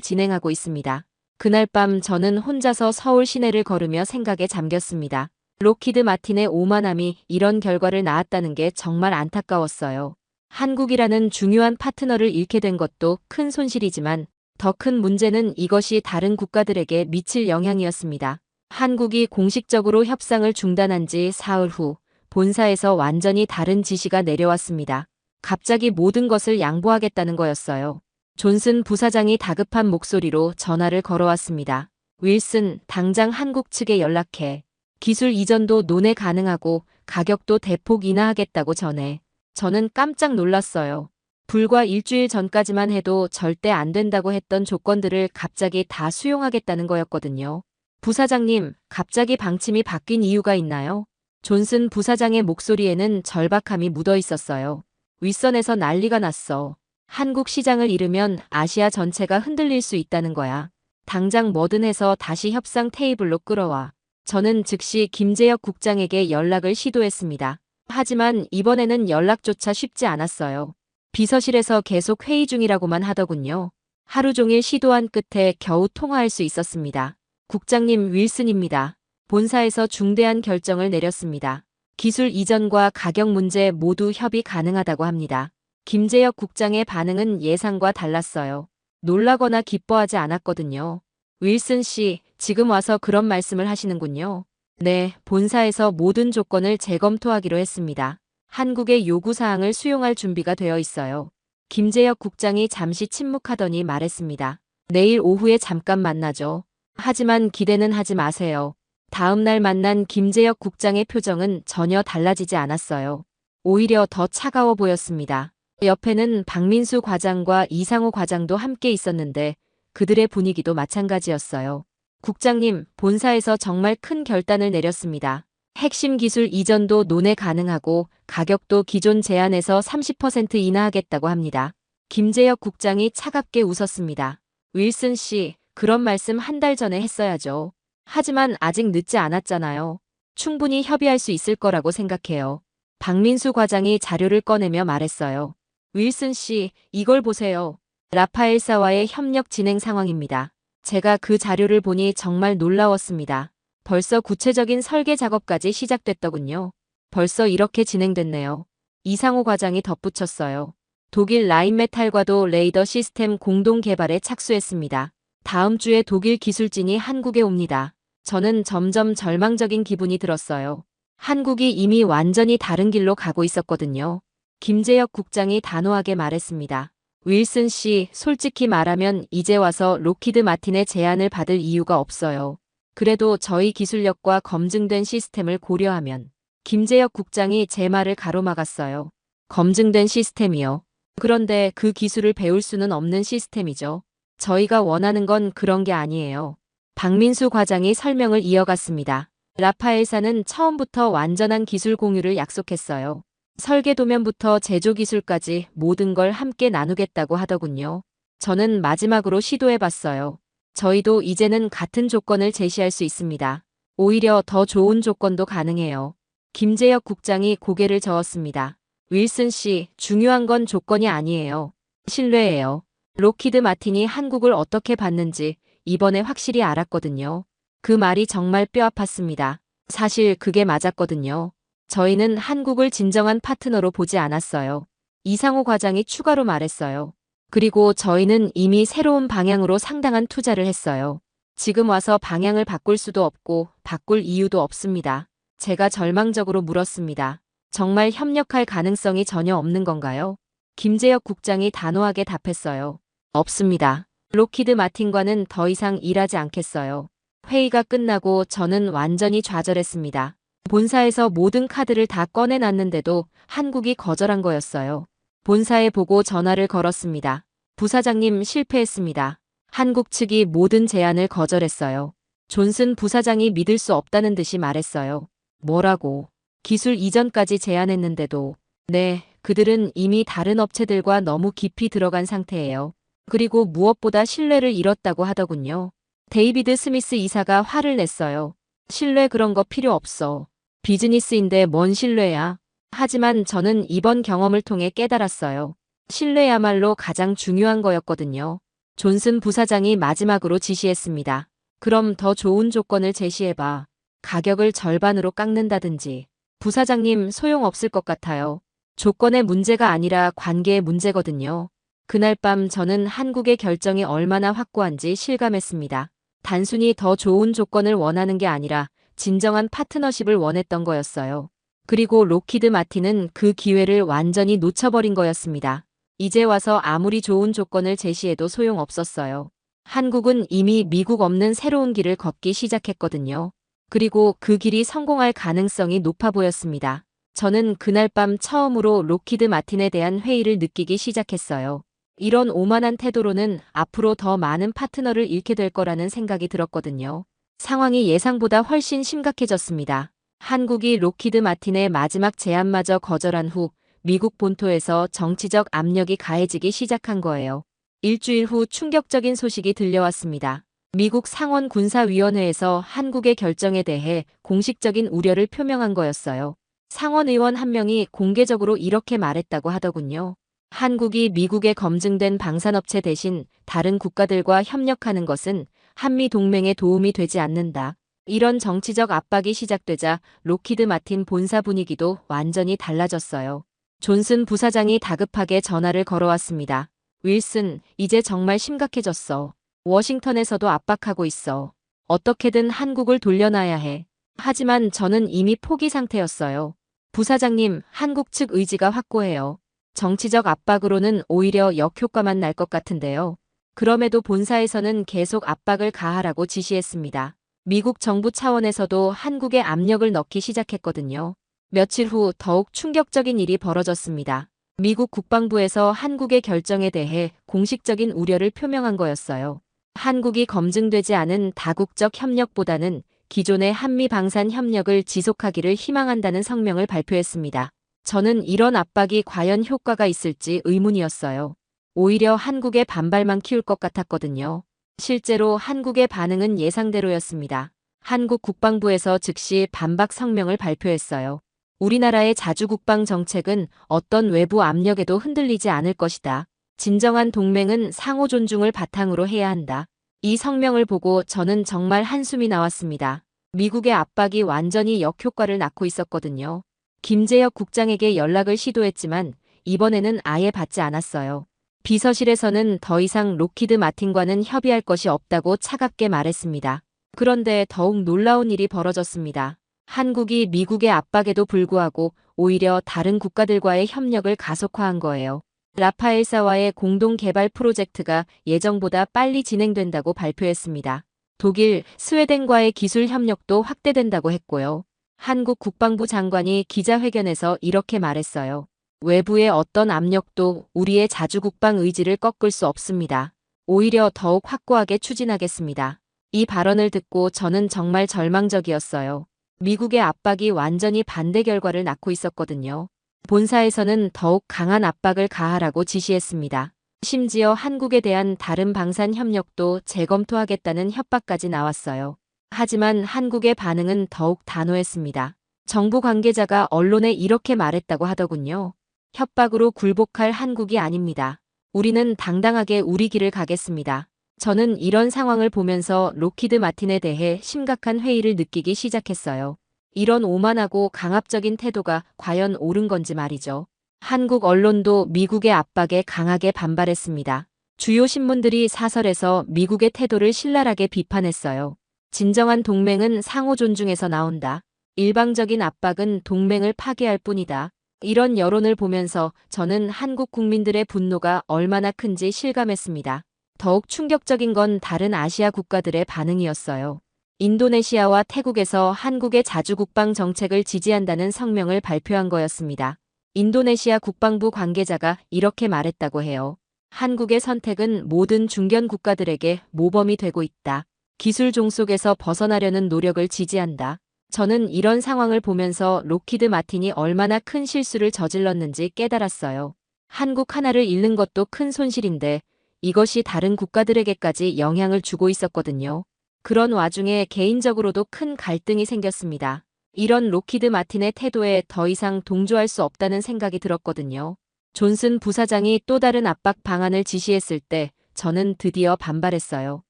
진행하고 있습니다. 그날 밤 저는 혼자서 서울 시내를 걸으며 생각에 잠겼습니다. 록히드 마틴의 오만함이 이런 결과를 낳았다는 게 정말 안타까웠어요. 한국이라는 중요한 파트너를 잃게 된 것도 큰 손실이지만 더 큰 문제는 이것이 다른 국가들에게 미칠 영향이었습니다. 한국이 공식적으로 협상을 중단한 지 사흘 후 본사에서 완전히 다른 지시가 내려왔습니다. 갑자기 모든 것을 양보하겠다는 거였어요. 존슨 부사장이 다급한 목소리로 전화를 걸어왔습니다. 윌슨, 당장 한국 측에 연락해. 기술 이전도 논의 가능하고 가격도 대폭 인하하겠다고 전해. 저는 깜짝 놀랐어요. 불과 일주일 전까지만 해도 절대 안 된다고 했던 조건들을 갑자기 다 수용하겠다는 거였거든요. 부사장님, 갑자기 방침이 바뀐 이유가 있나요? 존슨 부사장의 목소리에는 절박함이 묻어 있었어요. 윗선에서 난리가 났어. 한국 시장을 잃으면 아시아 전체가 흔들릴 수 있다는 거야. 당장 뭐든 해서 다시 협상 테이블로 끌어와. 저는 즉시 김재혁 국장에게 연락을 시도했습니다. 하지만 이번에는 연락조차 쉽지 않았어요. 비서실에서 계속 회의 중이라고만 하더군요. 하루 종일 시도한 끝에 겨우 통화할 수 있었습니다. 국장님, 윌슨입니다. 본사에서 중대한 결정을 내렸습니다. 기술 이전과 가격 문제 모두 협의 가능하다고 합니다. 김재혁 국장의 반응은 예상과 달랐어요. 놀라거나 기뻐하지 않았거든요. 윌슨 씨, 지금 와서 그런 말씀을 하시는군요. 네, 본사에서 모든 조건을 재검토하기로 했습니다. 한국의 요구사항을 수용할 준비가 되어 있어요. 김재혁 국장이 잠시 침묵하더니 말했습니다. 내일 오후에 잠깐 만나죠. 하지만 기대는 하지 마세요. 다음 날 만난 김재혁 국장의 표정은 전혀 달라지지 않았어요. 오히려 더 차가워 보였습니다. 옆에는 박민수 과장과 이상호 과장도 함께 있었는데 그들의 분위기도 마찬가지였어요. 국장님, 본사에서 정말 큰 결단을 내렸습니다. 핵심 기술 이전도 논의 가능하고 가격도 기존 제안에서 30% 인하하겠다고 합니다. 김재혁 국장이 차갑게 웃었습니다. 윌슨 씨, 그런 말씀 한 달 전에 했어야죠. 하지만 아직 늦지 않았잖아요. 충분히 협의할 수 있을 거라고 생각해요. 박민수 과장이 자료를 꺼내며 말했어요. 윌슨 씨, 이걸 보세요. 라파엘사와의 협력 진행 상황입니다. 제가 그 자료를 보니 정말 놀라웠습니다. 벌써 구체적인 설계 작업까지 시작됐더군요. 벌써 이렇게 진행됐네요. 이상호 과장이 덧붙였어요. 독일 라인메탈과도 레이더 시스템 공동 개발에 착수했습니다. 다음 주에 독일 기술진이 한국에 옵니다. 저는 점점 절망적인 기분이 들었어요. 한국이 이미 완전히 다른 길로 가고 있었거든요. 김재혁 국장이 단호하게 말했습니다. 윌슨 씨, 솔직히 말하면 이제 와서 록히드 마틴의 제안을 받을 이유가 없어요. 그래도 저희 기술력과 검증된 시스템을 고려하면 김재혁 국장이 제 말을 가로막았어요. 검증된 시스템이요. 그런데 그 기술을 배울 수는 없는 시스템이죠. 저희가 원하는 건 그런 게 아니에요. 박민수 과장이 설명을 이어갔습니다. 라파엘사는 처음부터 완전한 기술 공유를 약속했어요. 설계 도면부터 제조 기술까지 모든 걸 함께 나누겠다고 하더군요. 저는 마지막으로 시도해봤어요. 저희도 이제는 같은 조건을 제시할 수 있습니다. 오히려 더 좋은 조건도 가능해요. 김재혁 국장이 고개를 저었습니다. 윌슨 씨, 중요한 건 조건이 아니에요. 신뢰예요. 록히드 마틴이 한국을 어떻게 봤는지 이번에 확실히 알았거든요. 그 말이 정말 뼈아팠습니다. 사실 그게 맞았거든요. 저희는 한국을 진정한 파트너로 보지 않았어요. 이상호 과장이 추가로 말했어요. 그리고 저희는 이미 새로운 방향으로 상당한 투자를 했어요. 지금 와서 방향을 바꿀 수도 없고 바꿀 이유도 없습니다. 제가 절망적으로 물었습니다. 정말 협력할 가능성이 전혀 없는 건가요? 김재혁 국장이 단호하게 답했어요. 없습니다. 록히드 마틴과는 더 이상 일하지 않겠어요. 회의가 끝나고 저는 완전히 좌절했습니다. 본사에서 모든 카드를 다 꺼내놨는데도 한국이 거절한 거였어요. 본사에 보고 전화를 걸었습니다. 부사장님, 실패했습니다. 한국 측이 모든 제안을 거절했어요. 존슨 부사장이 믿을 수 없다는 듯이 말했어요. 뭐라고? 기술 이전까지 제안했는데도. 네, 그들은 이미 다른 업체들과 너무 깊이 들어간 상태예요. 그리고 무엇보다 신뢰를 잃었다고 하더군요. 데이비드 스미스 이사가 화를 냈어요. 신뢰 그런 거 필요 없어. 비즈니스인데 뭔 신뢰야. 하지만 저는 이번 경험을 통해 깨달았어요. 신뢰야말로 가장 중요한 거였거든요. 존슨 부사장이 마지막으로 지시했습니다. 그럼 더 좋은 조건을 제시해봐. 가격을 절반으로 깎는다든지. 부사장님, 소용없을 것 같아요. 조건의 문제가 아니라 관계의 문제거든요. 그날 밤 저는 한국의 결정이 얼마나 확고한지 실감했습니다. 단순히 더 좋은 조건을 원하는 게 아니라 진정한 파트너십을 원했던 거였어요. 그리고 록히드 마틴은 그 기회를 완전히 놓쳐버린 거였습니다. 이제 와서 아무리 좋은 조건을 제시해도 소용없었어요. 한국은 이미 미국 없는 새로운 길을 걷기 시작했거든요. 그리고 그 길이 성공할 가능성이 높아 보였습니다. 저는 그날 밤 처음으로 록히드 마틴에 대한 회의를 느끼기 시작했어요. 이런 오만한 태도로는 앞으로 더 많은 파트너를 잃게 될 거라는 생각이 들었거든요. 상황이 예상보다 훨씬 심각해졌습니다. 한국이 록히드 마틴의 마지막 제안마저 거절한 후 미국 본토에서 정치적 압력이 가해지기 시작한 거예요. 일주일 후 충격적인 소식이 들려왔습니다. 미국 상원 군사위원회에서 한국의 결정에 대해 공식적인 우려를 표명한 거였어요. 상원 의원 한 명이 공개적으로 이렇게 말했다고 하더군요. 한국이 미국에 검증된 방산업체 대신 다른 국가들과 협력하는 것은 한미 동맹에 도움이 되지 않는다. 이런 정치적 압박이 시작되자 록히드 마틴 본사 분위기도 완전히 달라졌어요. 존슨 부사장이 다급하게 전화를 걸어왔습니다. 윌슨, 이제 정말 심각해졌어. 워싱턴에서도 압박하고 있어. 어떻게든 한국을 돌려놔야 해. 하지만 저는 이미 포기 상태였어요. 부사장님, 한국 측 의지가 확고해요. 정치적 압박으로는 오히려 역효과만 날 것 같은데요. 그럼에도 본사에서는 계속 압박을 가하라고 지시했습니다. 미국 정부 차원에서도 한국에 압력을 넣기 시작했거든요. 며칠 후 더욱 충격적인 일이 벌어졌습니다. 미국 국방부에서 한국의 결정에 대해 공식적인 우려를 표명한 거였어요. 한국이 검증되지 않은 다국적 협력보다는 기존의 한미 방산 협력을 지속하기를 희망한다는 성명을 발표했습니다. 저는 이런 압박이 과연 효과가 있을지 의문이었어요. 오히려 한국의 반발만 키울 것 같았거든요. 실제로 한국의 반응은 예상대로였습니다. 한국 국방부에서 즉시 반박 성명을 발표했어요. 우리나라의 자주국방 정책은 어떤 외부 압력에도 흔들리지 않을 것이다. 진정한 동맹은 상호 존중을 바탕으로 해야 한다. 이 성명을 보고 저는 정말 한숨이 나왔습니다. 미국의 압박이 완전히 역효과를 낳고 있었거든요. 김재혁 국장에게 연락을 시도했지만 이번에는 아예 받지 않았어요. 비서실에서는 더 이상 록히드 마틴과는 협의할 것이 없다고 차갑게 말했습니다. 그런데 더욱 놀라운 일이 벌어졌습니다. 한국이 미국의 압박에도 불구하고 오히려 다른 국가들과의 협력을 가속화한 거예요. 라파엘사와의 공동 개발 프로젝트가 예정보다 빨리 진행된다고 발표했습니다. 독일, 스웨덴과의 기술 협력도 확대된다고 했고요. 한국 국방부 장관이 기자회견에서 이렇게 말했어요. 외부의 어떤 압력도 우리의 자주국방 의지를 꺾을 수 없습니다. 오히려 더욱 확고하게 추진하겠습니다. 이 발언을 듣고 저는 정말 절망적이었어요. 미국의 압박이 완전히 반대 결과를 낳고 있었거든요. 본사에서는 더욱 강한 압박을 가하라고 지시했습니다. 심지어 한국에 대한 다른 방산 협력도 재검토하겠다는 협박까지 나왔어요. 하지만 한국의 반응은 더욱 단호했습니다. 정부 관계자가 언론에 이렇게 말했다고 하더군요. 협박으로 굴복할 한국이 아닙니다. 우리는 당당하게 우리 길을 가겠습니다. 저는 이런 상황을 보면서 록히드 마틴에 대해 심각한 회의를 느끼기 시작했어요. 이런 오만하고 강압적인 태도가 과연 옳은 건지 말이죠. 한국 언론도 미국의 압박에 강하게 반발했습니다. 주요 신문들이 사설에서 미국의 태도를 신랄하게 비판했어요. 진정한 동맹은 상호 존중에서 나온다. 일방적인 압박은 동맹을 파괴할 뿐이다. 이런 여론을 보면서 저는 한국 국민들의 분노가 얼마나 큰지 실감했습니다. 더욱 충격적인 건 다른 아시아 국가들의 반응이었어요. 인도네시아와 태국에서 한국의 자주국방 정책을 지지한다는 성명을 발표한 거였습니다. 인도네시아 국방부 관계자가 이렇게 말했다고 해요. 한국의 선택은 모든 중견 국가들에게 모범이 되고 있다. 기술 종속에서 벗어나려는 노력을 지지한다. 저는 이런 상황을 보면서 록히드 마틴이 얼마나 큰 실수를 저질렀는지 깨달았어요. 한국 하나를 잃는 것도 큰 손실인데 이것이 다른 국가들에게까지 영향을 주고 있었거든요. 그런 와중에 개인적으로도 큰 갈등이 생겼습니다. 이런 록히드 마틴의 태도에 더 이상 동조할 수 없다는 생각이 들었거든요. 존슨 부사장이 또 다른 압박 방안을 지시했을 때 저는 드디어 반발했어요.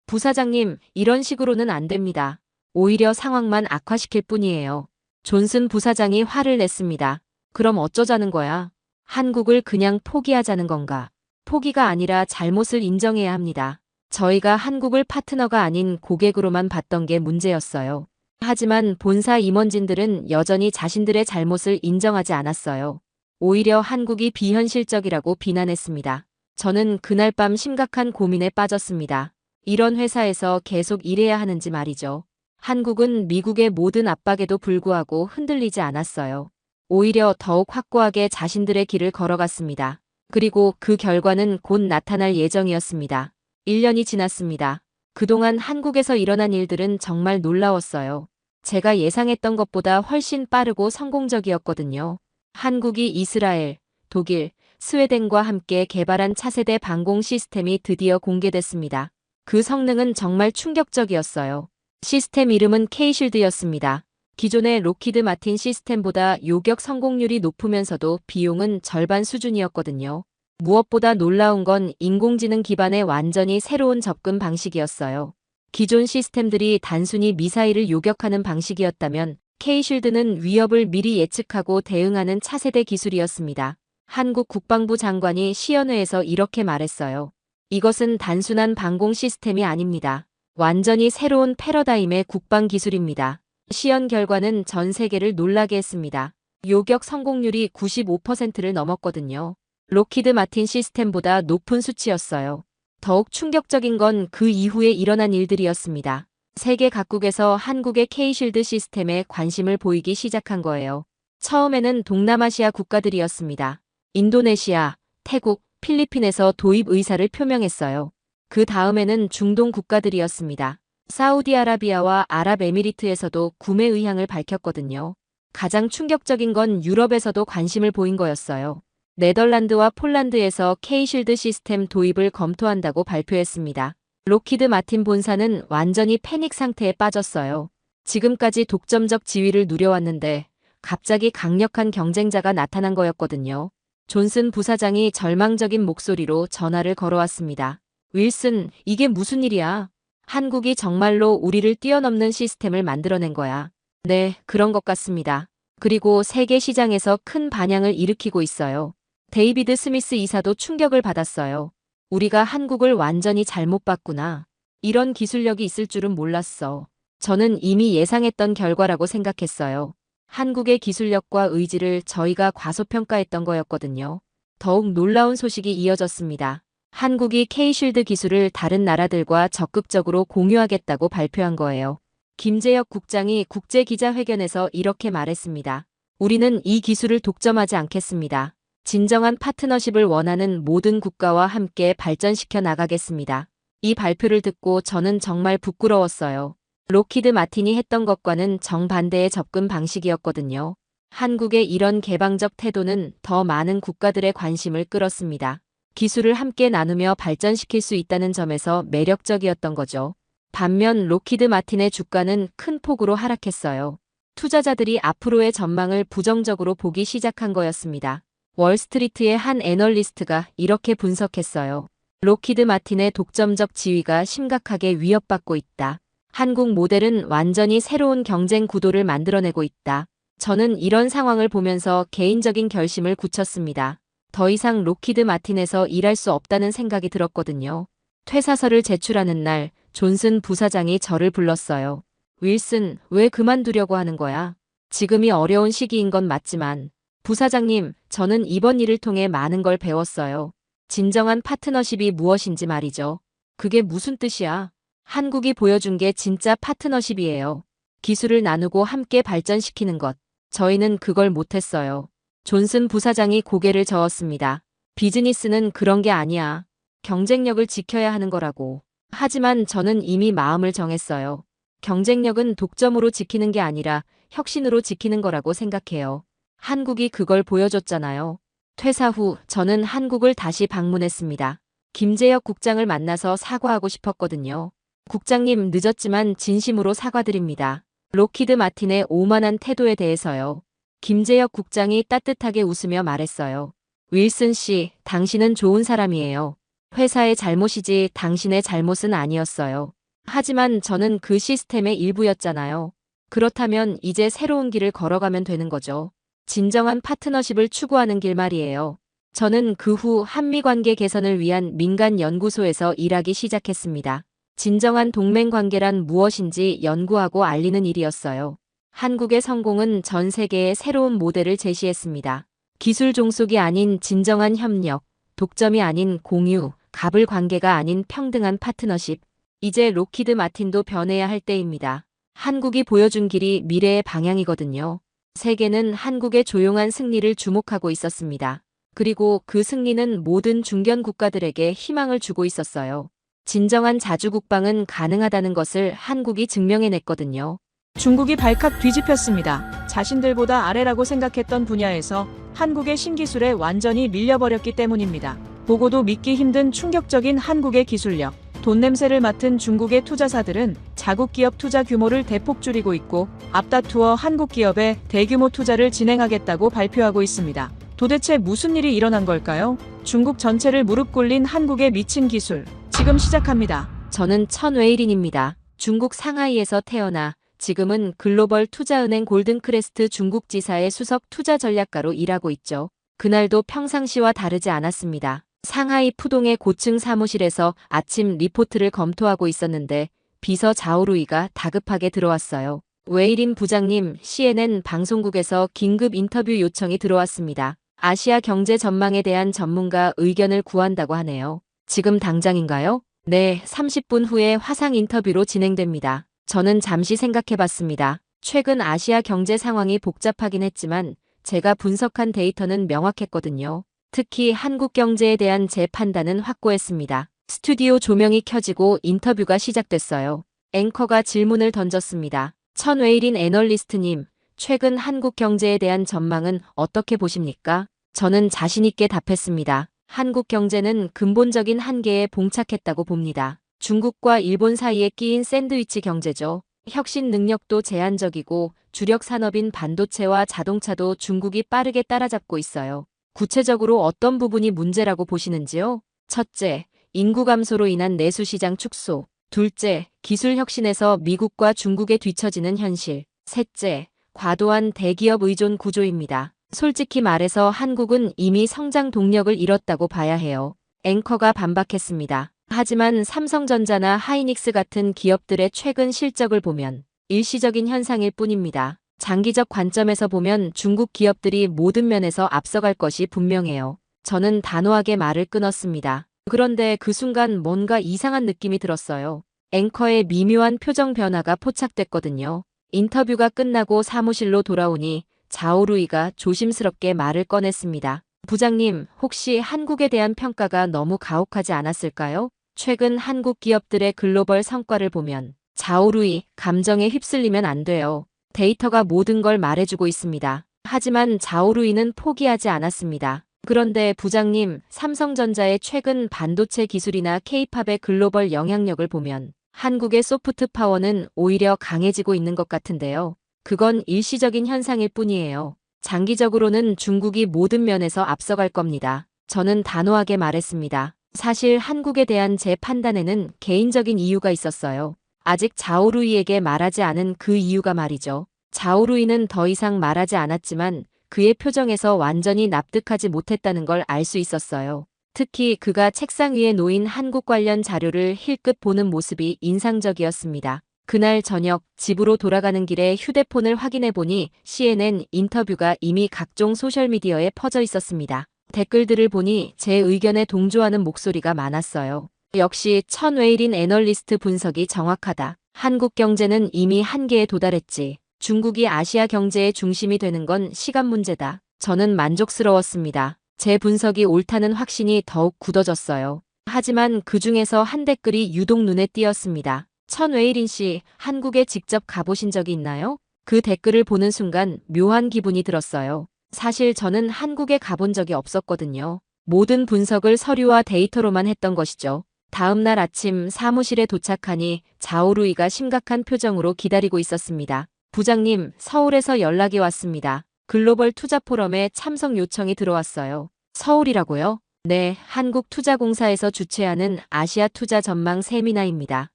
부사장님, 이런 식으로는 안 됩니다. 오히려 상황만 악화시킬 뿐이에요. 존슨 부사장이 화를 냈습니다. 그럼 어쩌자는 거야? 한국을 그냥 포기하자는 건가? 포기가 아니라 잘못을 인정해야 합니다. 저희가 한국을 파트너가 아닌 고객으로만 봤던 게 문제였어요. 하지만 본사 임원진들은 여전히 자신들의 잘못을 인정하지 않았어요. 오히려 한국이 비현실적이라고 비난했습니다. 저는 그날 밤 심각한 고민에 빠졌습니다. 이런 회사에서 계속 일해야 하는지 말이죠. 한국은 미국의 모든 압박에도 불구하고 흔들리지 않았어요. 오히려 더욱 확고하게 자신들의 길을 걸어갔습니다. 그리고 그 결과는 곧 나타날 예정이었습니다. 1년이 지났습니다. 그동안 한국에서 일어난 일들은 정말 놀라웠어요. 제가 예상했던 것보다 훨씬 빠르고 성공적이었거든요. 한국이 이스라엘, 독일, 스웨덴과 함께 개발한 차세대 방공 시스템이 드디어 공개됐습니다. 그 성능은 정말 충격적이었어요. 시스템 이름은 K-쉴드였습니다. 기존의 로키드 마틴 시스템보다 요격 성공률이 높으면서도 비용은 절반 수준이었거든요. 무엇보다 놀라운 건 인공지능 기반의 완전히 새로운 접근 방식이었어요. 기존 시스템들이 단순히 미사일을 요격하는 방식이었다면 K-쉴드는 위협을 미리 예측하고 대응하는 차세대 기술이었습니다. 한국 국방부 장관이 시연회에서 이렇게 말했어요. 이것은 단순한 방공 시스템이 아닙니다. 완전히 새로운 패러다임의 국방 기술입니다. 시연 결과는 전 세계를 놀라게 했습니다. 요격 성공률이 95%를 넘었거든요. 로키드 마틴 시스템보다 높은 수치였어요. 더욱 충격적인 건 그 이후에 일어난 일들이었습니다. 세계 각국에서 한국의 K-쉴드 시스템에 관심을 보이기 시작한 거예요. 처음에는 동남아시아 국가들이었습니다. 인도네시아, 태국, 필리핀에서 도입 의사를 표명했어요. 그 다음에는 중동 국가들이었습니다. 사우디아라비아와 아랍에미리트에서도 구매 의향을 밝혔거든요. 가장 충격적인 건 유럽에서도 관심을 보인 거였어요. 네덜란드와 폴란드에서 K-쉴드 시스템 도입을 검토한다고 발표했습니다. 로키드 마틴 본사는 완전히 패닉 상태에 빠졌어요. 지금까지 독점적 지위를 누려왔는데 갑자기 강력한 경쟁자가 나타난 거였거든요. 존슨 부사장이 절망적인 목소리로 전화를 걸어왔습니다. 윌슨, 이게 무슨 일이야? 한국이 정말로 우리를 뛰어넘는 시스템을 만들어낸 거야. 네, 그런 것 같습니다. 그리고 세계 시장에서 큰 반향을 일으키고 있어요. 데이비드 스미스 이사도 충격을 받았어요. 우리가 한국을 완전히 잘못 봤구나. 이런 기술력이 있을 줄은 몰랐어. 저는 이미 예상했던 결과라고 생각했어요. 한국의 기술력과 의지를 저희가 과소평가했던 거였거든요. 더욱 놀라운 소식이 이어졌습니다. 한국이 K-쉴드 기술을 다른 나라들과 적극적으로 공유하겠다고 발표한 거예요. 김재혁 국장이 국제기자회견에서 이렇게 말했습니다. 우리는 이 기술을 독점하지 않겠습니다. 진정한 파트너십을 원하는 모든 국가와 함께 발전시켜 나가겠습니다. 이 발표를 듣고 저는 정말 부끄러웠어요. 로키드 마틴이 했던 것과는 정반대의 접근 방식이었거든요. 한국의 이런 개방적 태도는 더 많은 국가들의 관심을 끌었습니다. 기술을 함께 나누며 발전시킬 수 있다는 점에서 매력적이었던 거죠. 반면 로키드 마틴의 주가는 큰 폭으로 하락했어요. 투자자들이 앞으로의 전망을 부정적으로 보기 시작한 거였습니다. 월스트리트의 한 애널리스트가 이렇게 분석했어요. 로키드 마틴의 독점적 지위가 심각하게 위협받고 있다. 한국 모델은 완전히 새로운 경쟁 구도를 만들어내고 있다. 저는 이런 상황을 보면서 개인적인 결심을 굳혔습니다. 더 이상 로키드 마틴에서 일할 수 없다는 생각이 들었거든요. 퇴사서를 제출하는 날 존슨 부사장이 저를 불렀어요. 윌슨, 왜 그만두려고 하는 거야? 지금이 어려운 시기인 건 맞지만 부사장님, 저는 이번 일을 통해 많은 걸 배웠어요. 진정한 파트너십이 무엇인지 말이죠. 그게 무슨 뜻이야? 한국이 보여준 게 진짜 파트너십이에요. 기술을 나누고 함께 발전시키는 것. 저희는 그걸 못했어요. 존슨 부사장이 고개를 저었습니다. 비즈니스는 그런 게 아니야. 경쟁력을 지켜야 하는 거라고. 하지만 저는 이미 마음을 정했어요. 경쟁력은 독점으로 지키는 게 아니라 혁신으로 지키는 거라고 생각해요. 한국이 그걸 보여줬잖아요. 퇴사 후 저는 한국을 다시 방문했습니다. 김재혁 국장을 만나서 사과하고 싶었거든요. 국장님, 늦었지만 진심으로 사과드립니다. 로키드 마틴의 오만한 태도에 대해서요. 김재혁 국장이 따뜻하게 웃으며 말했어요. 윌슨 씨, 당신은 좋은 사람이에요. 회사의 잘못이지 당신의 잘못은 아니었어요. 하지만 저는 그 시스템의 일부였잖아요. 그렇다면 이제 새로운 길을 걸어가면 되는 거죠. 진정한 파트너십을 추구하는 길 말이에요. 저는 그 후 한미 관계 개선을 위한 민간 연구소에서 일하기 시작했습니다. 진정한 동맹 관계란 무엇인지 연구하고 알리는 일이었어요. 한국의 성공은 전 세계에 새로운 모델을 제시했습니다. 기술 종속이 아닌 진정한 협력, 독점이 아닌 공유, 갑을 관계가 아닌 평등한 파트너십. 이제 록히드 마틴도 변해야 할 때입니다. 한국이 보여준 길이 미래의 방향이거든요. 세계는 한국의 조용한 승리를 주목하고 있었습니다. 그리고 그 승리는 모든 중견 국가들에게 희망을 주고 있었어요. 진정한 자주국방은 가능하다는 것을 한국이 증명해냈거든요. 중국이 발칵 뒤집혔습니다. 자신들보다 아래라고 생각했던 분야에서 한국의 신기술에 완전히 밀려버렸기 때문입니다. 보고도 믿기 힘든 충격적인 한국의 기술력. 돈 냄새를 맡은 중국의 투자사들은 자국 기업 투자 규모를 대폭 줄이고 있고 앞다투어 한국 기업에 대규모 투자를 진행하겠다고 발표하고 있습니다. 도대체 무슨 일이 일어난 걸까요? 중국 전체를 무릎 꿇린 한국의 미친 기술. 지금 시작합니다. 저는 천웨이린입니다. 중국 상하이에서 태어나 지금은 글로벌 투자은행 골든크레스트 중국지사의 수석 투자 전략가로 일하고 있죠. 그날도 평상시와 다르지 않았습니다. 상하이 푸동의 고층 사무실에서 아침 리포트를 검토하고 있었는데 비서 자오루이가 다급하게 들어왔어요. 웨이린 부장님, CNN 방송국에서 긴급 인터뷰 요청이 들어왔습니다. 아시아 경제 전망에 대한 전문가 의견을 구한다고 하네요. 지금 당장인가요? 네, 30분 후에 화상 인터뷰로 진행됩니다. 저는 잠시 생각해봤습니다. 최근 아시아 경제 상황이 복잡하긴 했지만 제가 분석한 데이터는 명확했거든요. 특히 한국 경제에 대한 제 판단은 확고했습니다. 스튜디오 조명이 켜지고 인터뷰가 시작됐어요. 앵커가 질문을 던졌습니다. 천웨이린 애널리스트님, 최근 한국 경제에 대한 전망은 어떻게 보십니까? 저는 자신있게 답했습니다. 한국 경제는 근본적인 한계에 봉착했다고 봅니다. 중국과 일본 사이에 끼인 샌드위치 경제죠. 혁신 능력도 제한적이고 주력 산업인 반도체와 자동차도 중국이 빠르게 따라잡고 있어요. 구체적으로 어떤 부분이 문제라고 보시는지요? 첫째, 인구 감소로 인한 내수 시장 축소. 둘째, 기술 혁신에서 미국과 중국에 뒤처지는 현실. 셋째, 과도한 대기업 의존 구조입니다. 솔직히 말해서 한국은 이미 성장 동력을 잃었다고 봐야 해요. 앵커가 반박했습니다. 하지만 삼성전자나 하이닉스 같은 기업들의 최근 실적을 보면 일시적인 현상일 뿐입니다. 장기적 관점에서 보면 중국 기업들이 모든 면에서 앞서갈 것이 분명해요. 저는 단호하게 말을 끊었습니다. 그런데 그 순간 뭔가 이상한 느낌이 들었어요. 앵커의 미묘한 표정 변화가 포착됐거든요. 인터뷰가 끝나고 사무실로 돌아오니 자오루이가 조심스럽게 말을 꺼냈습니다. 부장님, 혹시 한국에 대한 평가가 너무 가혹하지 않았을까요? 최근 한국 기업들의 글로벌 성과를 보면 자오루이, 감정에 휩쓸리면 안 돼요. 데이터가 모든 걸 말해주고 있습니다. 하지만 자오루이는 포기하지 않았습니다. 그런데 부장님, 삼성전자의 최근 반도체 기술이나 K-팝의 글로벌 영향력을 보면 한국의 소프트 파워는 오히려 강해지고 있는 것 같은데요. 그건 일시적인 현상일 뿐이에요. 장기적으로는 중국이 모든 면에서 앞서갈 겁니다. 저는 단호하게 말했습니다. 사실 한국에 대한 제 판단에는 개인적인 이유가 있었어요. 아직 자오루이에게 말하지 않은 그 이유가 말이죠. 자오루이는 더 이상 말하지 않았지만 그의 표정에서 완전히 납득하지 못했다는 걸 알 수 있었어요. 특히 그가 책상 위에 놓인 한국 관련 자료를 힐끗 보는 모습이 인상적이었습니다. 그날 저녁 집으로 돌아가는 길에 휴대폰을 확인해 보니 CNN 인터뷰가 이미 각종 소셜미디어에 퍼져 있었습니다. 댓글들을 보니 제 의견에 동조하는 목소리가 많았어요. 역시 천웨이린 애널리스트 분석이 정확하다. 한국 경제는 이미 한계에 도달했지. 중국이 아시아 경제의 중심이 되는 건 시간 문제다. 저는 만족스러웠습니다. 제 분석이 옳다는 확신이 더욱 굳어졌어요. 하지만 그 중에서 한 댓글이 유독 눈에 띄었습니다. 천웨이린 씨, 한국에 직접 가보신 적이 있나요? 그 댓글을 보는 순간 묘한 기분이 들었어요. 사실 저는 한국에 가본 적이 없었거든요. 모든 분석을 서류와 데이터로만 했던 것이죠. 다음 날 아침 사무실에 도착하니 자오루이가 심각한 표정으로 기다리고 있었습니다. 부장님, 서울에서 연락이 왔습니다. 글로벌 투자 포럼에 참석 요청이 들어왔어요. 서울이라고요? 네, 한국투자공사에서 주최하는 아시아 투자 전망 세미나입니다.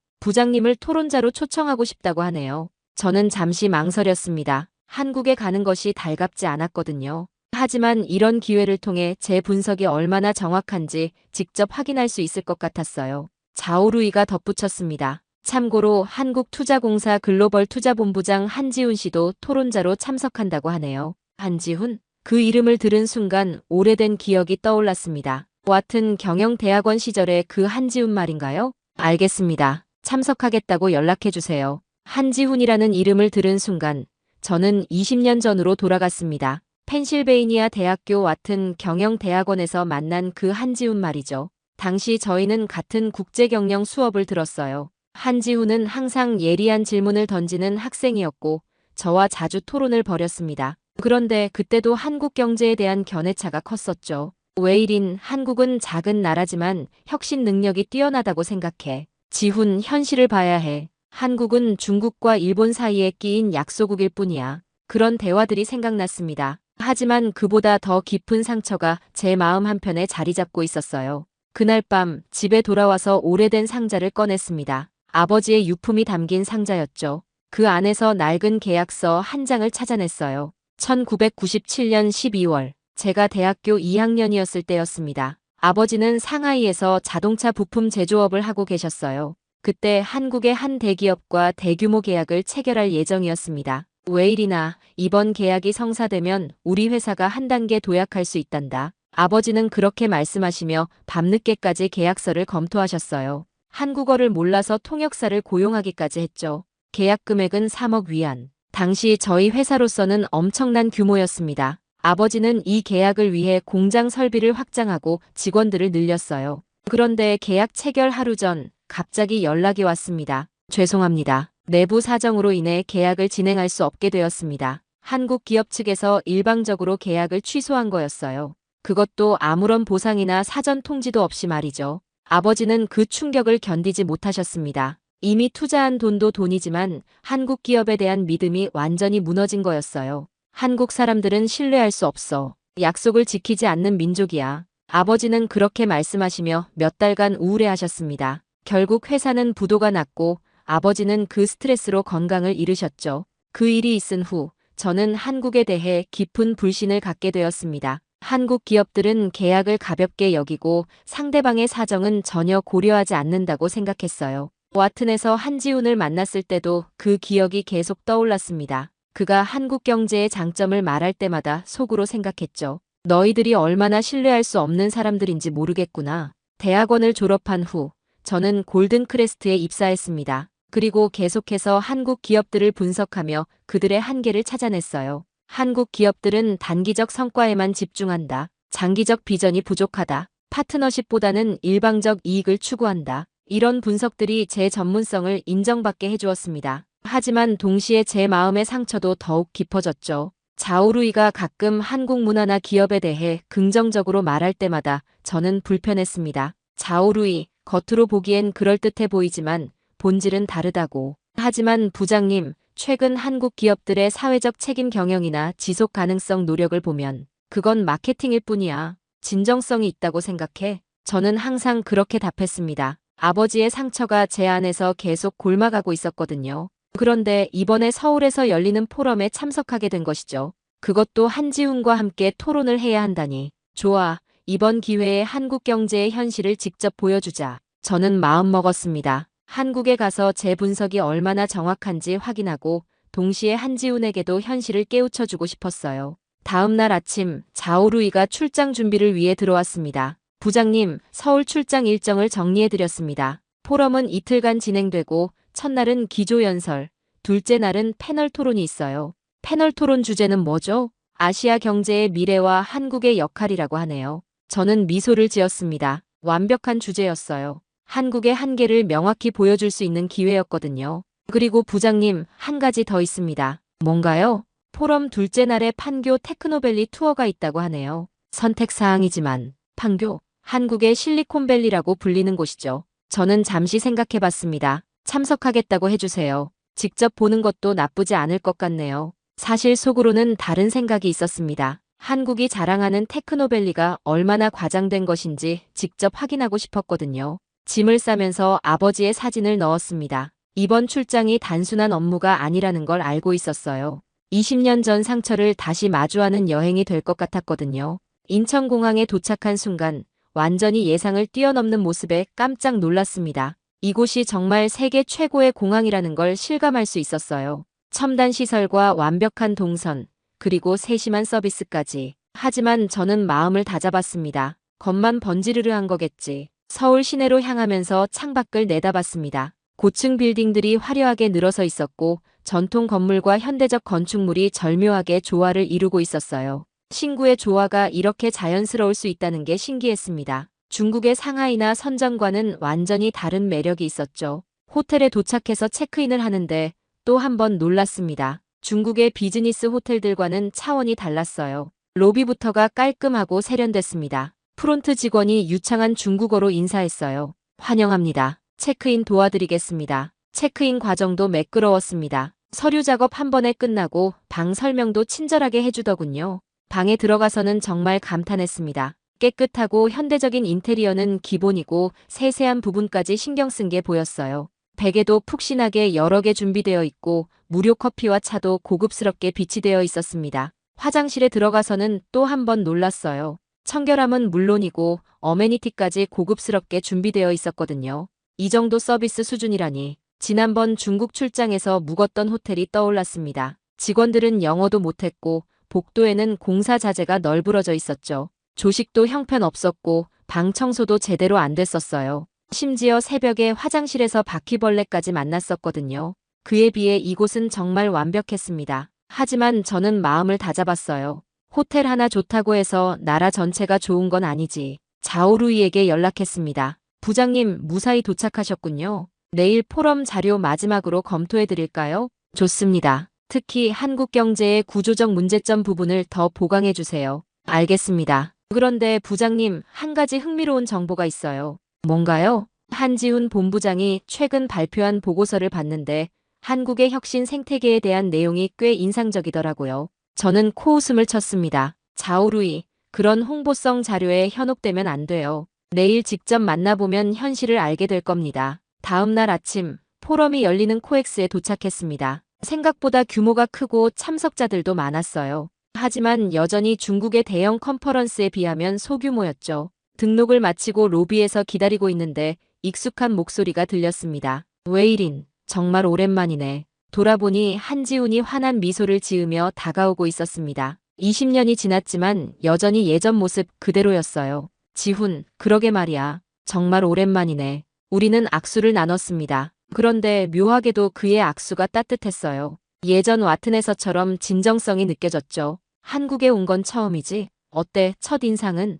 부장님을 토론자로 초청하고 싶다고 하네요. 저는 잠시 망설였습니다. 한국에 가는 것이 달갑지 않았거든요. 하지만 이런 기회를 통해 제 분석이 얼마나 정확한지 직접 확인할 수 있을 것 같았어요. 자오루이가 덧붙였습니다. 참고로 한국투자공사 글로벌 투자본부장 한지훈 씨도 토론자로 참석한다고 하네요. 한지훈? 그 이름을 들은 순간 오래된 기억이 떠올랐습니다. 와튼 경영대학원 시절의 그 한지훈 말인가요? 알겠습니다. 참석하겠다고 연락해주세요. 한지훈이라는 이름을 들은 순간 저는 20년 전으로 돌아갔습니다. 펜실베이니아 대학교 와튼 경영대학원에서 만난 그 한지훈 말이죠. 당시 저희는 같은 국제경영 수업을 들었어요. 한지훈은 항상 예리한 질문을 던지는 학생이었고 저와 자주 토론을 벌였습니다. 그런데 그때도 한국 경제에 대한 견해차가 컸었죠. 웨일인 한국은 작은 나라지만 혁신 능력이 뛰어나다고 생각해. 지훈, 현실을 봐야 해. 한국은 중국과 일본 사이에 끼인 약소국일 뿐이야. 그런 대화들이 생각났습니다. 하지만 그보다 더 깊은 상처가 제 마음 한편에 자리 잡고 있었어요. 그날 밤 집에 돌아와서 오래된 상자를 꺼냈습니다. 아버지의 유품이 담긴 상자였죠. 그 안에서 낡은 계약서 한 장을 찾아냈어요. 1997년 12월, 제가 대학교 2학년이었을 때였습니다. 아버지는 상하이에서 자동차 부품 제조업을 하고 계셨어요. 그때 한국의 한 대기업과 대규모 계약을 체결할 예정이었습니다. 웨일이나 이번 계약이 성사되면 우리 회사가 한 단계 도약할 수 있단다. 아버지는 그렇게 말씀하시며 밤늦게까지 계약서를 검토하셨어요. 한국어를 몰라서 통역사를 고용하기까지 했죠. 계약 금액은 3억 위안. 당시 저희 회사로서는 엄청난 규모였습니다. 아버지는 이 계약을 위해 공장 설비를 확장하고 직원들을 늘렸어요. 그런데 계약 체결 하루 전 갑자기 연락이 왔습니다. 죄송합니다. 내부 사정으로 인해 계약을 진행할 수 없게 되었습니다. 한국 기업 측에서 일방적으로 계약을 취소한 거였어요. 그것도 아무런 보상이나 사전 통지도 없이 말이죠. 아버지는 그 충격을 견디지 못하셨습니다. 이미 투자한 돈도 돈이지만 한국 기업에 대한 믿음이 완전히 무너진 거였어요. 한국 사람들은 신뢰할 수 없어. 약속을 지키지 않는 민족이야. 아버지는 그렇게 말씀하시며 몇 달간 우울해하셨습니다. 결국 회사는 부도가 났고 아버지는 그 스트레스로 건강을 잃으셨죠. 그 일이 있은 후 저는 한국에 대해 깊은 불신을 갖게 되었습니다. 한국 기업들은 계약을 가볍게 여기고 상대방의 사정은 전혀 고려하지 않는다고 생각했어요. 와튼에서 한지훈을 만났을 때도 그 기억이 계속 떠올랐습니다. 그가 한국 경제의 장점을 말할 때마다 속으로 생각했죠. 너희들이 얼마나 신뢰할 수 없는 사람들인지 모르겠구나. 대학원을 졸업한 후 저는 골든크레스트에 입사했습니다. 그리고 계속해서 한국 기업들을 분석하며 그들의 한계를 찾아냈어요. 한국 기업들은 단기적 성과에만 집중한다. 장기적 비전이 부족하다. 파트너십보다는 일방적 이익을 추구한다. 이런 분석들이 제 전문성을 인정받게 해주었습니다. 하지만 동시에 제 마음의 상처도 더욱 깊어졌죠. 자오루이가 가끔 한국 문화나 기업에 대해 긍정적으로 말할 때마다 저는 불편했습니다. 자오루이, 겉으로 보기엔 그럴듯해 보이지만 본질은 다르다고. 하지만 부장님, 최근 한국 기업들의 사회적 책임 경영이나 지속 가능성 노력을 보면 그건 마케팅일 뿐이야. 진정성이 있다고 생각해? 저는 항상 그렇게 답했습니다. 아버지의 상처가 제 안에서 계속 곪아가고 있었거든요. 그런데 이번에 서울에서 열리는 포럼에 참석하게 된 것이죠. 그것도 한지훈과 함께 토론을 해야 한다니. 좋아. 이번 기회에 한국 경제의 현실을 직접 보여주자. 저는 마음먹었습니다. 한국에 가서 제 분석이 얼마나 정확한지 확인하고 동시에 한지훈에게도 현실을 깨우쳐주고 싶었어요. 다음 날 아침 자오루이가 출장 준비를 위해 들어왔습니다. 부장님, 서울 출장 일정을 정리해드렸습니다. 포럼은 이틀간 진행되고 첫날은 기조연설, 둘째 날은 패널 토론이 있어요. 패널 토론 주제는 뭐죠? 아시아 경제의 미래와 한국의 역할이라고 하네요. 저는 미소를 지었습니다. 완벽한 주제였어요. 한국의 한계를 명확히 보여줄 수 있는 기회였거든요. 그리고 부장님, 한 가지 더 있습니다. 뭔가요? 포럼 둘째 날에 판교 테크노밸리 투어가 있다고 하네요. 선택사항이지만 판교, 한국의 실리콘밸리라고 불리는 곳이죠. 저는 잠시 생각해봤습니다. 참석하겠다고 해주세요. 직접 보는 것도 나쁘지 않을 것 같네요. 사실 속으로는 다른 생각이 있었습니다. 한국이 자랑하는 테크노밸리가 얼마나 과장된 것인지 직접 확인하고 싶었거든요. 짐을 싸면서 아버지의 사진을 넣었습니다. 이번 출장이 단순한 업무가 아니라는 걸 알고 있었어요. 20년 전 상처를 다시 마주하는 여행이 될 것 같았거든요. 인천공항에 도착한 순간 완전히 예상을 뛰어넘는 모습에 깜짝 놀랐습니다. 이곳이 정말 세계 최고의 공항이라는 걸 실감할 수 있었어요. 첨단 시설과 완벽한 동선, 그리고 세심한 서비스까지. 하지만 저는 마음을 다잡았습니다. 겉만 번지르르한 거겠지. 서울 시내로 향하면서 창밖을 내다봤습니다. 고층 빌딩들이 화려하게 늘어서 있었고 전통 건물과 현대적 건축물이 절묘하게 조화를 이루고 있었어요. 신구의 조화가 이렇게 자연스러울 수 있다는 게 신기했습니다. 중국의 상하이나 선전과는 완전히 다른 매력이 있었죠. 호텔에 도착해서 체크인을 하는데 또 한 번 놀랐습니다. 중국의 비즈니스 호텔들과는 차원이 달랐어요. 로비부터가 깔끔하고 세련됐습니다. 프론트 직원이 유창한 중국어로 인사했어요. 환영합니다. 체크인 도와드리겠습니다. 체크인 과정도 매끄러웠습니다. 서류 작업 한 번에 끝나고 방 설명도 친절하게 해주더군요. 방에 들어가서는 정말 감탄했습니다. 깨끗하고 현대적인 인테리어는 기본이고 세세한 부분까지 신경 쓴 게 보였어요. 베개도 푹신하게 여러 개 준비되어 있고 무료 커피와 차도 고급스럽게 비치되어 있었습니다. 화장실에 들어가서는 또 한 번 놀랐어요. 청결함은 물론이고 어메니티까지 고급스럽게 준비되어 있었거든요. 이 정도 서비스 수준이라니. 지난번 중국 출장에서 묵었던 호텔이 떠올랐습니다. 직원들은 영어도 못했고 복도에는 공사 자재가 널브러져 있었죠. 조식도 형편없었고 방 청소도 제대로 안 됐었어요. 심지어 새벽에 화장실에서 바퀴벌레까지 만났었거든요. 그에 비해 이곳은 정말 완벽했습니다. 하지만 저는 마음을 다잡았어요. 호텔 하나 좋다고 해서 나라 전체가 좋은 건 아니지. 자오루이에게 연락했습니다. 부장님, 무사히 도착하셨군요. 내일 포럼 자료 마지막으로 검토해 드릴까요? 좋습니다. 특히 한국 경제의 구조적 문제점 부분을 더 보강해 주세요. 알겠습니다. 그런데 부장님, 한 가지 흥미로운 정보가 있어요. 뭔가요? 한지훈 본부장이 최근 발표한 보고서를 봤는데 한국의 혁신 생태계에 대한 내용이 꽤 인상적이더라고요. 저는 코웃음을 쳤습니다. 자오루이, 그런 홍보성 자료에 현혹되면 안 돼요. 내일 직접 만나보면 현실을 알게 될 겁니다. 다음 날 아침, 포럼이 열리는 코엑스에 도착했습니다. 생각보다 규모가 크고 참석자들도 많았어요. 하지만 여전히 중국의 대형 컨퍼런스에 비하면 소규모였죠. 등록을 마치고 로비에서 기다리고 있는데 익숙한 목소리가 들렸습니다. 웨이린, 정말 오랜만이네. 돌아보니 한지훈이 환한 미소를 지으며 다가오고 있었습니다. 20년이 지났지만 여전히 예전 모습 그대로였어요. 지훈, 그러게 말이야. 정말 오랜만이네. 우리는 악수를 나눴습니다. 그런데 묘하게도 그의 악수가 따뜻했어요. 예전 와튼에서처럼 진정성이 느껴졌죠. 한국에 온 건 처음이지? 어때, 첫인상은?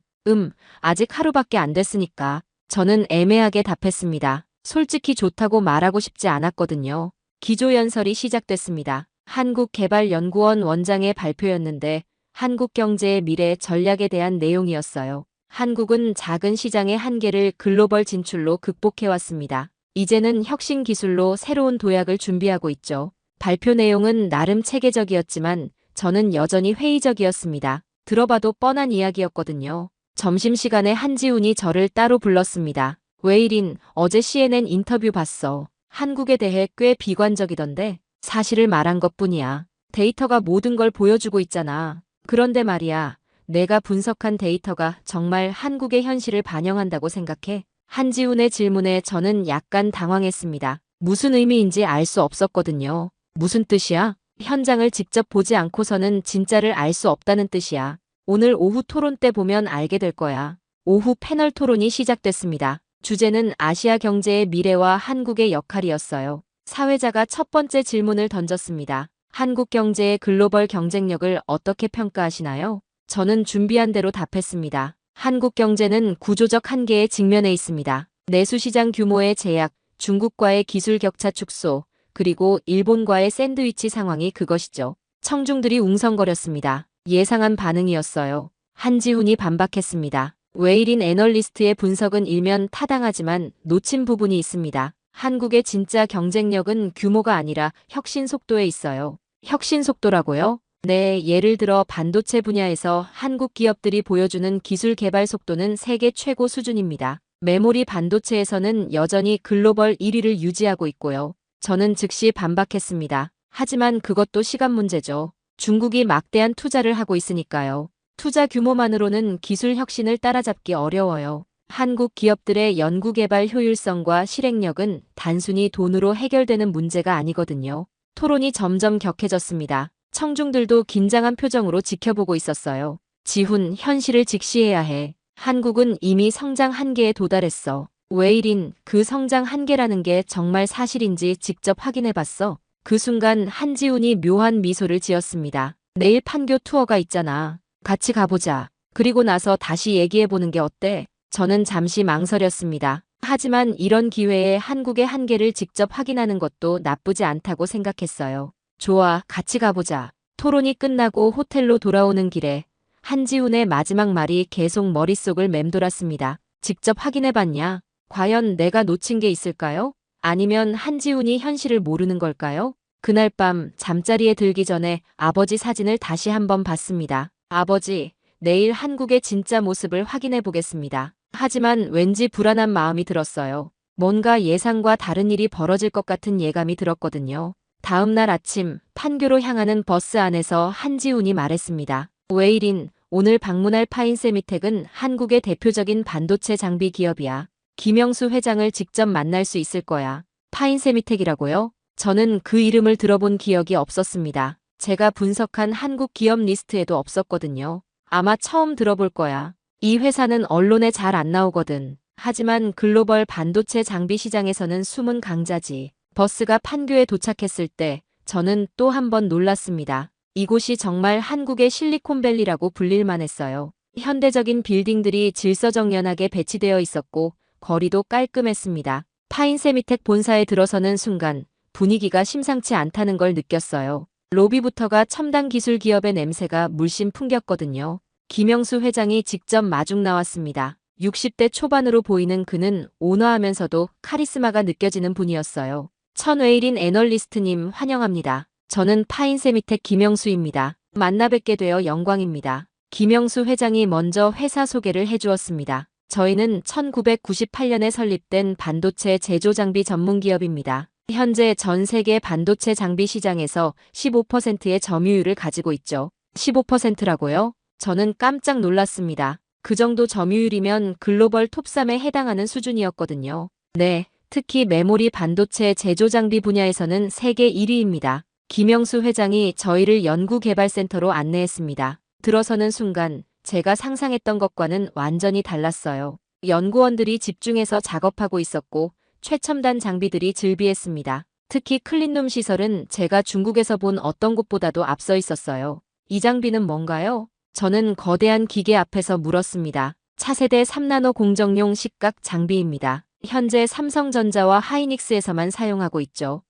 아직 하루밖에 안 됐으니까. 저는 애매하게 답했습니다. 솔직히 좋다고 말하고 싶지 않았거든요. 기조연설이 시작됐습니다. 한국개발연구원 원장의 발표였는데 한국 경제의 미래 전략에 대한 내용이었어요. 한국은 작은 시장의 한계를 글로벌 진출로 극복해왔습니다. 이제는 혁신 기술로 새로운 도약을 준비하고 있죠. 발표 내용은 나름 체계적이었지만 저는 여전히 회의적이었습니다. 들어봐도 뻔한 이야기였거든요. 점심시간에 한지훈이 저를 따로 불렀습니다. 웨이린, 어제 CNN 인터뷰 봤어. 한국에 대해 꽤 비관적이던데 사실을 말한 것뿐이야. 데이터가 모든 걸 보여주고 있잖아. 그런데 말이야, 내가 분석한 데이터가 정말 한국의 현실을 반영한다고 생각해? 한지훈의 질문에 저는 약간 당황했습니다. 무슨 의미인지 알 수 없었거든요. 무슨 뜻이야? 현장을 직접 보지 않고서는 진짜를 알 수 없다는 뜻이야. 오늘 오후 토론 때 보면 알게 될 거야. 오후 패널 토론이 시작됐습니다. 주제는 아시아 경제의 미래와 한국의 역할이었어요. 사회자가 첫 번째 질문을 던졌습니다. 한국 경제의 글로벌 경쟁력을 어떻게 평가하시나요? 저는 준비한 대로 답했습니다. 한국 경제는 구조적 한계에 직면해 있습니다. 내수시장 규모의 제약, 중국과의 기술 격차 축소, 그리고 일본과의 샌드위치 상황이 그것이죠. 청중들이 웅성거렸습니다. 예상한 반응이었어요. 한지훈이 반박했습니다. 웨이린 애널리스트의 분석은 일면 타당하지만 놓친 부분이 있습니다. 한국의 진짜 경쟁력은 규모가 아니라 혁신 속도에 있어요. 혁신 속도라고요? 네, 예를 들어 반도체 분야에서 한국 기업들이 보여주는 기술 개발 속도는 세계 최고 수준입니다. 메모리 반도체에서는 여전히 글로벌 1위를 유지하고 있고요. 저는 즉시 반박했습니다. 하지만 그것도 시간 문제죠. 중국이 막대한 투자를 하고 있으니까요. 투자 규모만으로는 기술 혁신을 따라잡기 어려워요. 한국 기업들의 연구개발 효율성과 실행력은 단순히 돈으로 해결되는 문제가 아니거든요. 토론이 점점 격해졌습니다. 청중들도 긴장한 표정으로 지켜보고 있었어요. 지훈, 현실을 직시해야 해. 한국은 이미 성장 한계에 도달했어. 웨이린, 그 성장 한계라는 게 정말 사실인지 직접 확인해봤어. 그 순간 한지훈이 묘한 미소를 지었습니다. 내일 판교 투어가 있잖아. 같이 가보자. 그리고 나서 다시 얘기해보는 게 어때? 저는 잠시 망설였습니다. 하지만 이런 기회에 한국의 한계를 직접 확인하는 것도 나쁘지 않다고 생각했어요. 좋아, 같이 가보자. 토론이 끝나고 호텔로 돌아오는 길에 한지훈의 마지막 말이 계속 머릿속을 맴돌았습니다. 직접 확인해봤냐? 과연 내가 놓친 게 있을까요? 아니면 한지훈이 현실을 모르는 걸까요? 그날 밤 잠자리에 들기 전에 아버지 사진을 다시 한번 봤습니다. 아버지, 내일 한국의 진짜 모습을 확인해 보겠습니다. 하지만 왠지 불안한 마음이 들었어요. 뭔가 예상과 다른 일이 벌어질 것 같은 예감이 들었거든요. 다음 날 아침 판교로 향하는 버스 안에서 한지훈이 말했습니다. 웨이린, 오늘 방문할 파인세미텍은 한국의 대표적인 반도체 장비 기업이야. 김영수 회장을 직접 만날 수 있을 거야. 파인세미텍이라고요? 저는 그 이름을 들어본 기억이 없었습니다. 제가 분석한 한국 기업 리스트에도 없었거든요. 아마 처음 들어볼 거야. 이 회사는 언론에 잘 안 나오거든. 하지만 글로벌 반도체 장비 시장에서는 숨은 강자지. 버스가 판교에 도착했을 때 저는 또 한 번 놀랐습니다. 이곳이 정말 한국의 실리콘밸리라고 불릴만 했어요. 현대적인 빌딩들이 질서정연하게 배치되어 있었고 거리도 깔끔했습니다. 파인세미텍 본사에 들어서는 순간 분위기가 심상치 않다는 걸 느꼈어요. 로비부터가 첨단 기술 기업의 냄새가 물씬 풍겼거든요. 김영수 회장이 직접 마중 나왔습니다. 60대 초반으로 보이는 그는 온화하면서도 카리스마가 느껴지는 분이었어요. 천웨일인 애널리스트님 환영합니다. 저는 파인세미텍 김영수입니다. 만나 뵙게 되어 영광입니다. 김영수 회장이 먼저 회사 소개를 해주었습니다. 저희는 1998년에 설립된 반도체 제조 장비 전문 기업입니다. 현재 전 세계 반도체 장비 시장에서 15%의 점유율을 가지고 있죠. 15%라고요? 저는 깜짝 놀랐습니다. 그 정도 점유율이면 글로벌 톱3에 해당하는 수준이었거든요. 네, 특히 메모리 반도체 제조 장비 분야에서는 세계 1위입니다. 김영수 회장이 저희를 연구개발센터로 안내했습니다. 들어서는 순간 제가 상상했던 것과는 완전히 달랐어요. 연구원들이 집중해서 작업하고 있었고 최첨단 장비들이 즐비했습니다. 특히 클린룸 시설은 제가 중국에서 본 어떤 곳보다도 앞서 있었어요. 이 장비는 뭔가요? 저는 거대한 기계 앞에서 물었습니다. 차세대 3나노 공정용 식각 장비입니다. 현재 삼성전자와 하이닉스에서만 사용하고 있죠.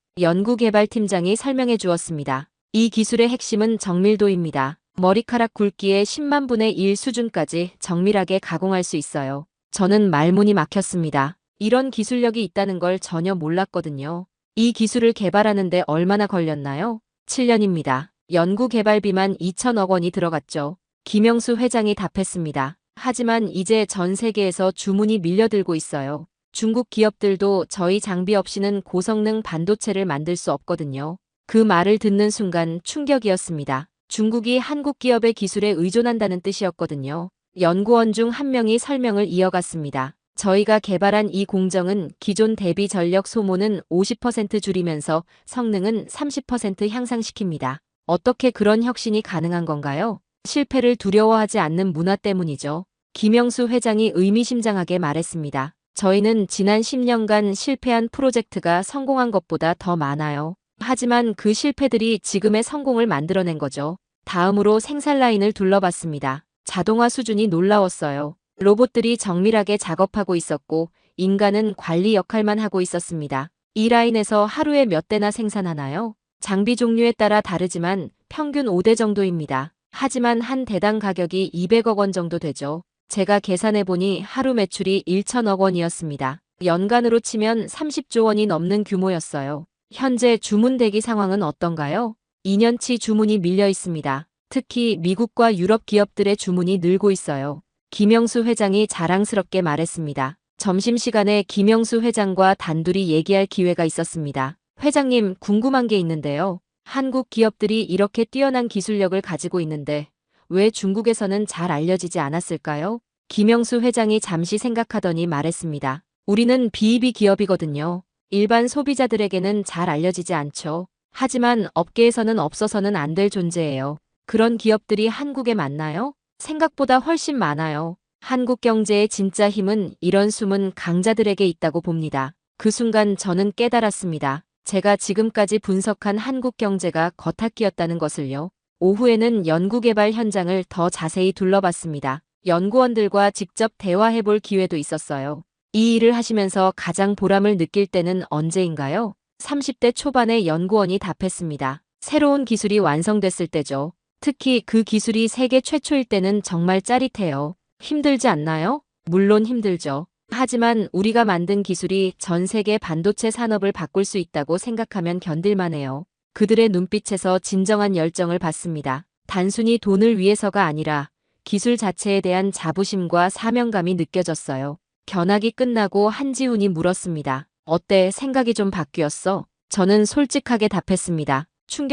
연구개발팀장이 설명해 주었습니다. 이 기술의 핵심은 정밀도입니다. 머리카락 굵기의 10만 분의 1 수준까지 정밀하게 가공할 수 있어요. 저는 말문이 막혔습니다. 이런 기술력이 있다는 걸 전혀 몰랐거든요. 이 기술을 개발하는데 얼마나 걸렸나요? 7년입니다. 연구개발비만 2천억 원이 들어갔죠. 김영수 회장이 답했습니다. 하지만 이제 전 세계에서 주문이 밀려들고 있어요. 중국 기업들도 저희 장비 없이는 고성능 반도체를 만들 수 없거든요. 그 말을 듣는 순간 충격이었습니다. 중국이 한국 기업의 기술에 의존한다는 뜻이었거든요. 연구원 중 한 명이 설명을 이어갔습니다. 저희가 개발한 이 공정은 기존 대비 전력 소모는 50% 줄이면서 성능은 30% 향상시킵니다. 어떻게 그런 혁신이 가능한 건가요? 실패를 두려워하지 않는 문화 때문이죠. 김영수 회장이 의미심장하게 말했습니다. 저희는 지난 10년간 실패한 프로젝트가 성공한 것보다 더 많아요. 하지만 그 실패들이 지금의 성공을 만들어낸 거죠. 다음으로 생산 라인을 둘러봤습니다. 자동화 수준이 놀라웠어요. 로봇들이 정밀하게 작업하고 있었고 인간은 관리 역할만 하고 있었습니다. 이 라인에서 하루에 몇 대나 생산하나요? 장비 종류에 따라 다르지만 평균 5대 정도입니다. 하지만 한 대당 가격이 200억 원 정도 되죠. 제가 계산해보니 하루 매출이 1천억 원이었습니다. 연간으로 치면 30조 원이 넘는 규모였어요. 현재 주문 대기 상황은 어떤가요? 2년치 주문이 밀려 있습니다. 특히 미국과 유럽 기업들의 주문이 늘고 있어요. 김영수 회장이 자랑스럽게 말했습니다. 점심시간에 김영수 회장과 단둘이 얘기할 기회가 있었습니다. 회장님, 궁금한 게 있는데요. 한국 기업들이 이렇게 뛰어난 기술력을 가지고 있는데 왜 중국에서는 잘 알려지지 않았을까요? 김영수 회장이 잠시 생각하더니 말했습니다. 우리는 비이비 기업이거든요. 일반 소비자들에게는 잘 알려지지 않죠. 하지만 업계에서는 없어서는 안 될 존재예요. 그런 기업들이 한국에 많나요? 생각보다 훨씬 많아요. 한국 경제의 진짜 힘은 이런 숨은 강자들에게 있다고 봅니다. 그 순간 저는 깨달았습니다. 제가 지금까지 분석한 한국 경제가 겉핥기였다는 것을요. 오후에는 연구개발 현장을 더 자세히 둘러봤습니다. 연구원들과 직접 대화해볼 기회도 있었어요. 이 일을 하시면서 가장 보람을 느낄 때는 언제인가요? 30대 초반의 연구원이 답했습니다. 새로운 기술이 완성됐을 때죠. 특히 그 기술이 세계 최초일 때는 정말 짜릿해요. 힘들지 않나요? 물론 힘들죠. 하지만 우리가 만든 기술이 전 세계 반도체 산업을 바꿀 수 있다고 생각하면 견딜만해요. 그들의 눈빛에서 진정한 열정을 봤습니다. 단순히 돈을 위해서가 아니라 기술 자체에 대한 자부심과 사명감이 느껴졌어요. 견학이 끝나고 한지훈이 물었습니다. 어때? 생각이 좀 바뀌었어? 저는 솔직하게 답했습니다.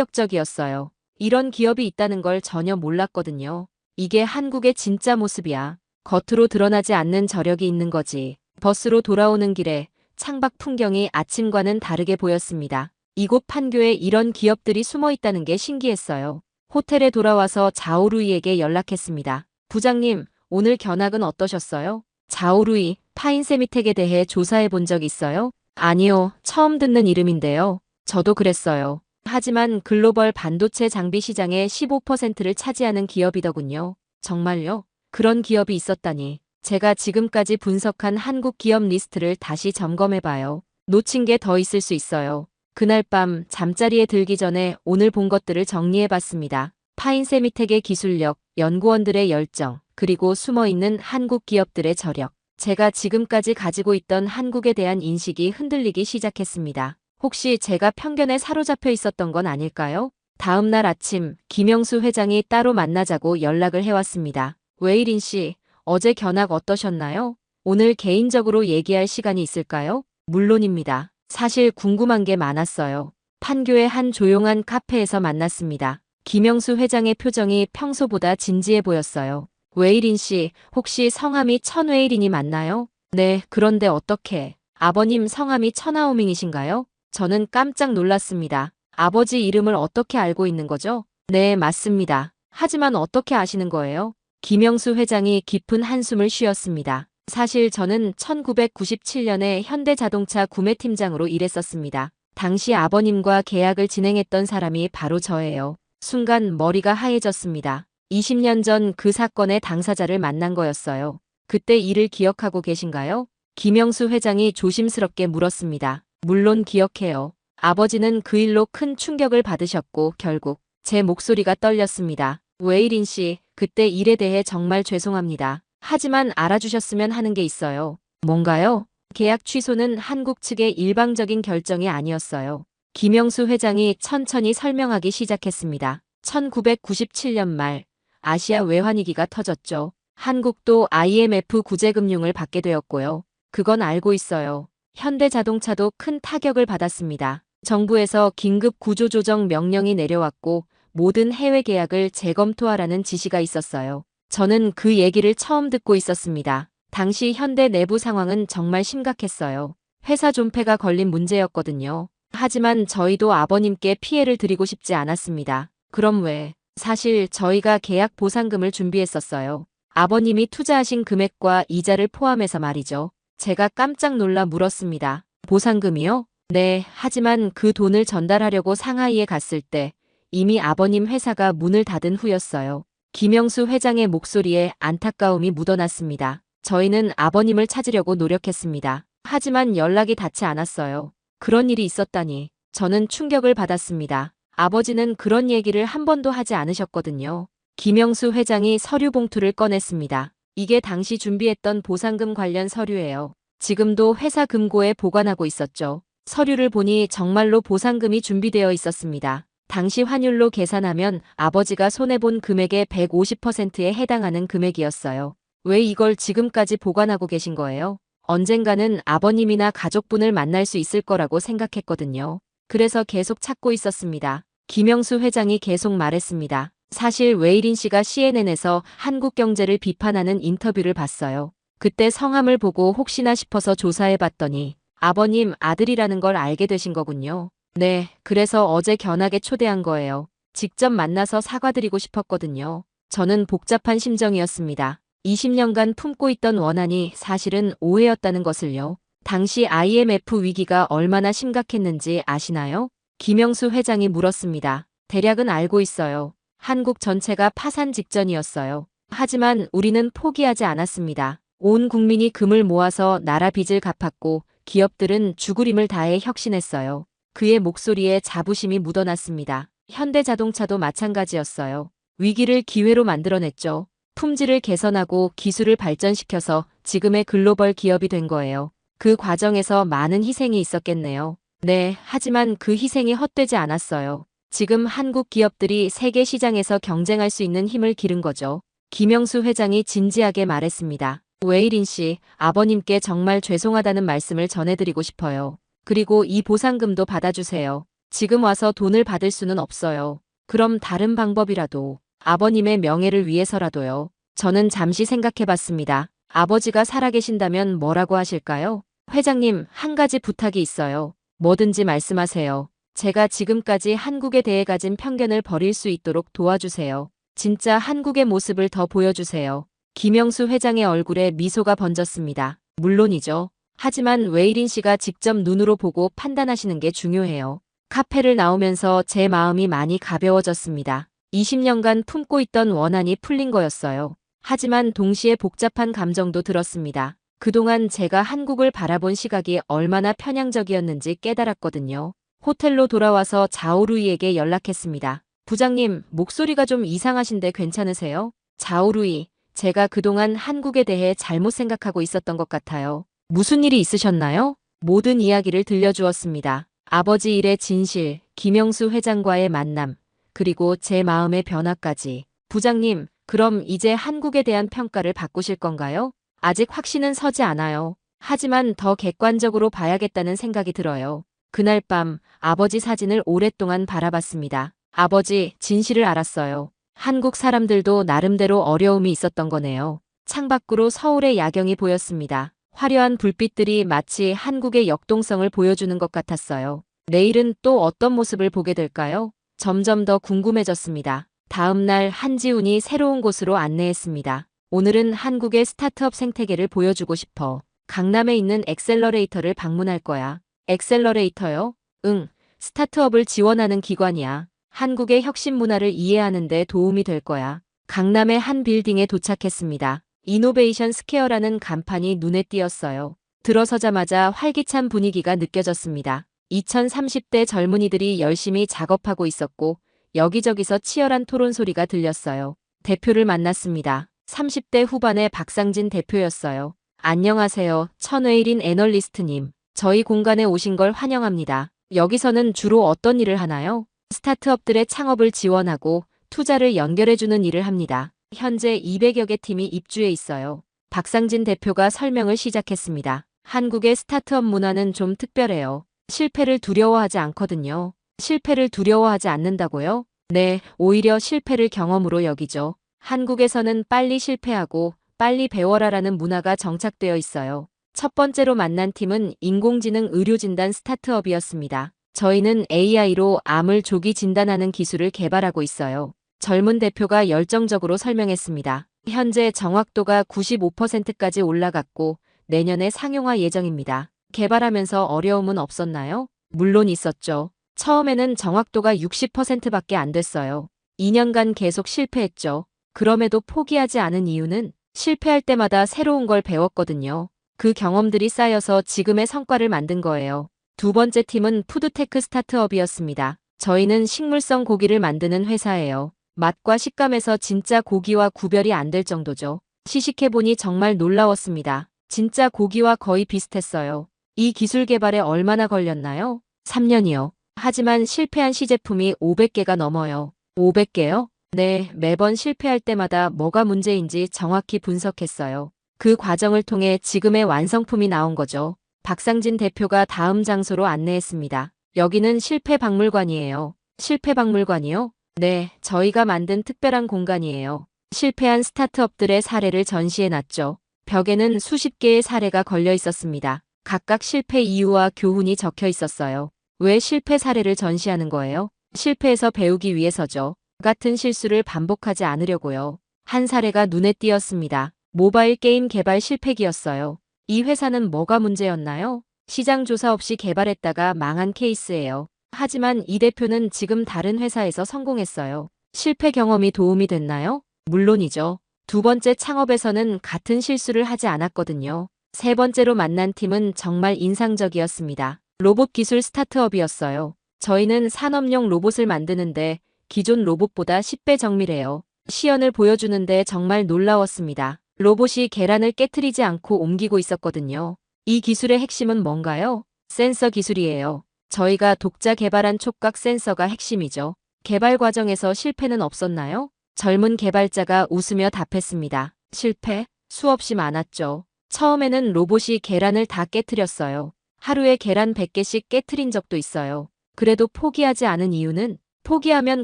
충격적이었어요. 이런 기업이 있다는 걸 전혀 몰랐거든요. 이게 한국의 진짜 모습이야. 겉으로 드러나지 않는 저력이 있는 거지. 버스로 돌아오는 길에 창밖 풍경이 아침과는 다르게 보였습니다. 이곳 판교에 이런 기업들이 숨어 있다는 게 신기했어요. 호텔에 돌아와서 자오루이에게 연락했습니다. 부장님, 오늘 견학은 어떠셨어요? 자오루이, 파인세미텍에 대해 조사해 본 적 있어요? 아니요, 처음 듣는 이름인데요. 저도 그랬어요. 하지만 글로벌 반도체 장비 시장의 15%를 차지하는 기업이더군요. 정말요? 그런 기업이 있었다니. 제가 지금까지 분석한 한국 기업 리스트를 다시 점검해봐요. 놓친 게 더 있을 수 있어요. 그날 밤 잠자리에 들기 전에 오늘 본 것들을 정리해봤습니다. 파인세미텍의 기술력, 연구원들의 열정, 그리고 숨어있는 한국 기업들의 저력. 제가 지금까지 가지고 있던 한국에 대한 인식이 흔들리기 시작했습니다. 혹시 제가 편견에 사로잡혀 있었던 건 아닐까요? 다음 날 아침 김영수 회장이 따로 만나자고 연락을 해왔습니다. 웨이린 씨, 어제 견학 어떠셨나요? 오늘 개인적으로 얘기할 시간이 있을까요? 물론입니다. 사실 궁금한 게 많았어요. 판교의 한 조용한 카페에서 만났습니다. 김영수 회장의 표정이 평소보다 진지해 보였어요. 웨이린 씨, 혹시 성함이 천웨이린이 맞나요? 네, 그런데 어떻게? 아버님 성함이 천하오밍이신가요? 저는 깜짝 놀랐습니다. 아버지 이름을 어떻게 알고 있는 거죠? 네, 맞습니다. 하지만 어떻게 아시는 거예요? 김영수 회장이 깊은 한숨을 쉬었습니다. 사실 저는 1997년에 현대자동차 구매팀장으로 일했었습니다. 당시 아버님과 계약을 진행했던 사람이 바로 저예요. 순간 머리가 하얘졌습니다. 20년 전 그 사건의 당사자를 만난 거였어요. 그때 일을 기억하고 계신가요? 김영수 회장이 조심스럽게 물었습니다. 물론 기억해요. 아버지는 그 일로 큰 충격을 받으셨고 결국 제 목소리가 떨렸습니다. 웨이린 씨, 그때 일에 대해 정말 죄송합니다. 하지만 알아주셨으면 하는 게 있어요. 뭔가요? 계약 취소는 한국 측의 일방적인 결정이 아니었어요. 김영수 회장이 천천히 설명하기 시작했습니다. 1997년 말 아시아 외환위기가 터졌죠. 한국도 IMF 구제금융을 받게 되었고요. 그건 알고 있어요. 현대자동차도 큰 타격을 받았습니다. 정부에서 긴급 구조조정 명령이 내려왔고 모든 해외 계약을 재검토하라는 지시가 있었어요. 저는 그 얘기를 처음 듣고 있었습니다. 당시 현대 내부 상황은 정말 심각했어요. 회사 존폐가 걸린 문제였거든요. 하지만 저희도 아버님께 피해를 드리고 싶지 않았습니다. 그럼 왜? 사실 저희가 계약 보상금을 준비했었어요. 아버님이 투자하신 금액과 이자를 포함해서 말이죠. 제가 깜짝 놀라 물었습니다. 보상금이요? 네, 하지만 그 돈을 전달하려고 상하이에 갔을 때 이미 아버님 회사가 문을 닫은 후였어요. 김영수 회장의 목소리에 안타까움이 묻어났습니다. 저희는 아버님을 찾으려고 노력했습니다. 하지만 연락이 닿지 않았어요. 그런 일이 있었다니. 저는 충격을 받았습니다. 아버지는 그런 얘기를 한 번도 하지 않으셨거든요. 김영수 회장이 서류 봉투를 꺼냈습니다. 이게 당시 준비했던 보상금 관련 서류예요. 지금도 회사 금고에 보관하고 있었죠. 서류를 보니 정말로 보상금이 준비되어 있었습니다. 당시 환율로 계산하면 아버지가 손해본 금액의 150%에 해당하는 금액이었어요. 왜 이걸 지금까지 보관하고 계신 거예요? 언젠가는 아버님이나 가족분을 만날 수 있을 거라고 생각했거든요. 그래서 계속 찾고 있었습니다. 김영수 회장이 계속 말했습니다. 사실 웨이린 씨가 CNN에서 한국 경제를 비판하는 인터뷰를 봤어요. 그때 성함을 보고 혹시나 싶어서 조사해 봤더니 아버님 아들이라는 걸 알게 되신 거군요. 네, 그래서 어제 견학에 초대한 거예요. 직접 만나서 사과드리고 싶었거든요. 저는 복잡한 심정이었습니다. 20년간 품고 있던 원한이 사실은 오해였다는 것을요. 당시 IMF 위기가 얼마나 심각했는지 아시나요? 김영수 회장이 물었습니다. 대략은 알고 있어요. 한국 전체가 파산 직전이었어요. 하지만 우리는 포기하지 않았습니다. 온 국민이 금을 모아서 나라 빚을 갚았고 기업들은 죽을 힘을 다해 혁신했어요. 그의 목소리에 자부심이 묻어났습니다. 현대자동차도 마찬가지였어요. 위기를 기회로 만들어냈죠. 품질을 개선하고 기술을 발전시켜서 지금의 글로벌 기업이 된 거예요. 그 과정에서 많은 희생이 있었겠네요. 네, 하지만 그 희생이 헛되지 않았어요. 지금 한국 기업들이 세계 시장에서 경쟁할 수 있는 힘을 기른 거죠. 김영수 회장이 진지하게 말했습니다. 웨이린 씨, 아버님께 정말 죄송하다는 말씀을 전해드리고 싶어요. 그리고 이 보상금도 받아주세요. 지금 와서 돈을 받을 수는 없어요. 그럼 다른 방법이라도, 아버님의 명예를 위해서라도요. 저는 잠시 생각해봤습니다. 아버지가 살아계신다면 뭐라고 하실까요? 회장님, 한 가지 부탁이 있어요. 뭐든지 말씀하세요. 제가 지금까지 한국에 대해 가진 편견을 버릴 수 있도록 도와주세요. 진짜 한국의 모습을 더 보여주세요. 김영수 회장의 얼굴에 미소가 번졌습니다. 물론이죠. 하지만 웨이린 씨가 직접 눈으로 보고 판단하시는 게 중요해요. 카페를 나오면서 제 마음이 많이 가벼워졌습니다. 20년간 품고 있던 원한이 풀린 거였어요. 하지만 동시에 복잡한 감정도 들었습니다. 그동안 제가 한국을 바라본 시각이 얼마나 편향적이었는지 깨달았거든요. 호텔로 돌아와서 자오루이에게 연락했습니다. 부장님, 목소리가 좀 이상하신데 괜찮으세요? 자오루이, 제가 그동안 한국에 대해 잘못 생각하고 있었던 것 같아요. 무슨 일이 있으셨나요? 모든 이야기를 들려주었습니다. 아버지 일의 진실, 김영수 회장과의 만남, 그리고 제 마음의 변화까지. 부장님, 그럼 이제 한국에 대한 평가를 바꾸실 건가요? 아직 확신은 서지 않아요. 하지만 더 객관적으로 봐야겠다는 생각이 들어요. 그날 밤 아버지 사진을 오랫동안 바라봤습니다. 아버지, 진실을 알았어요. 한국 사람들도 나름대로 어려움이 있었던 거네요. 창밖으로 서울의 야경이 보였습니다. 화려한 불빛들이 마치 한국의 역동성을 보여주는 것 같았어요. 내일은 또 어떤 모습을 보게 될까요? 점점 더 궁금해졌습니다. 다음 날 한지훈이 새로운 곳으로 안내했습니다. 오늘은 한국의 스타트업 생태계를 보여주고 싶어. 강남에 있는 엑셀러레이터를 방문할 거야. 엑셀러레이터요? 응, 스타트업을 지원하는 기관이야. 한국의 혁신 문화를 이해하는 데 도움이 될 거야. 강남의 한 빌딩에 도착했습니다. 이노베이션 스퀘어라는 간판이 눈에 띄었어요. 들어서자마자 활기찬 분위기가 느껴졌습니다. 2030대 젊은이들이 열심히 작업하고 있었고 여기저기서 치열한 토론 소리가 들렸어요. 대표를 만났습니다. 30대 후반의 박상진 대표였어요. 안녕하세요. 천웨일인 애널리스트님. 저희 공간에 오신 걸 환영합니다. 여기서는 주로 어떤 일을 하나요? 스타트업들의 창업을 지원하고 투자를 연결해주는 일을 합니다. 현재 200여 개 팀이 입주해 있어요. 박상진 대표가 설명을 시작했습니다. 한국의 스타트업 문화는 좀 특별해요. 실패를 두려워하지 않거든요. 실패를 두려워하지 않는다고요? 네, 오히려 실패를 경험으로 여기죠. 한국에서는 빨리 실패하고 빨리 배워라라는 문화가 정착되어 있어요. 첫 번째로 만난 팀은 인공지능 의료진단 스타트업이었습니다. 저희는 AI로 암을 조기 진단하는 기술을 개발하고 있어요. 젊은 대표가 열정적으로 설명했습니다. 현재 정확도가 95%까지 올라갔고 내년에 상용화 예정입니다. 개발하면서 어려움은 없었나요? 물론 있었죠. 처음에는 정확도가 60%밖에 안 됐어요. 2년간 계속 실패했죠. 그럼에도 포기하지 않은 이유는 실패할 때마다 새로운 걸 배웠거든요. 그 경험들이 쌓여서 지금의 성과를 만든 거예요. 두 번째 팀은 푸드테크 스타트업이었습니다. 저희는 식물성 고기를 만드는 회사예요. 맛과 식감에서 진짜 고기와 구별이 안 될 정도죠. 시식해보니 정말 놀라웠습니다. 진짜 고기와 거의 비슷했어요. 이 기술 개발에 얼마나 걸렸나요? 3년이요. 하지만 실패한 시제품이 500개가 넘어요. 500개요? 네, 매번 실패할 때마다 뭐가 문제인지 정확히 분석했어요. 그 과정을 통해 지금의 완성품이 나온 거죠. 박상진 대표가 다음 장소로 안내했습니다. 여기는 실패 박물관이에요. 실패 박물관이요? 네, 저희가 만든 특별한 공간이에요. 실패한 스타트업들의 사례를 전시해 놨죠. 벽에는 수십 개의 사례가 걸려 있었습니다. 각각 실패 이유와 교훈이 적혀 있었어요. 왜 실패 사례를 전시하는 거예요? 실패해서 배우기 위해서죠. 같은 실수를 반복하지 않으려고요. 한 사례가 눈에 띄었습니다. 모바일 게임 개발 실패기였어요. 이 회사는 뭐가 문제였나요? 시장 조사 없이 개발했다가 망한 케이스예요. 하지만 이 대표는 지금 다른 회사에서 성공했어요. 실패 경험이 도움이 됐나요? 물론이죠. 두 번째 창업에서는 같은 실수를 하지 않았거든요. 세 번째로 만난 팀은 정말 인상적이었습니다. 로봇 기술 스타트업이었어요. 저희는 산업용 로봇을 만드는데 기존 로봇보다 10배 정밀해요. 시연을 보여주는데 정말 놀라웠습니다. 로봇이 계란을 깨트리지 않고 옮기고 있었거든요. 이 기술의 핵심은 뭔가요? 센서 기술이에요. 저희가 독자 개발한 촉각 센서가 핵심이죠. 개발 과정에서 실패는 없었나요? 젊은 개발자가 웃으며 답했습니다. 실패? 수없이 많았죠. 처음에는 로봇이 계란을 다 깨트렸어요. 하루에 계란 100개씩 깨트린 적도 있어요. 그래도 포기하지 않은 이유는 포기하면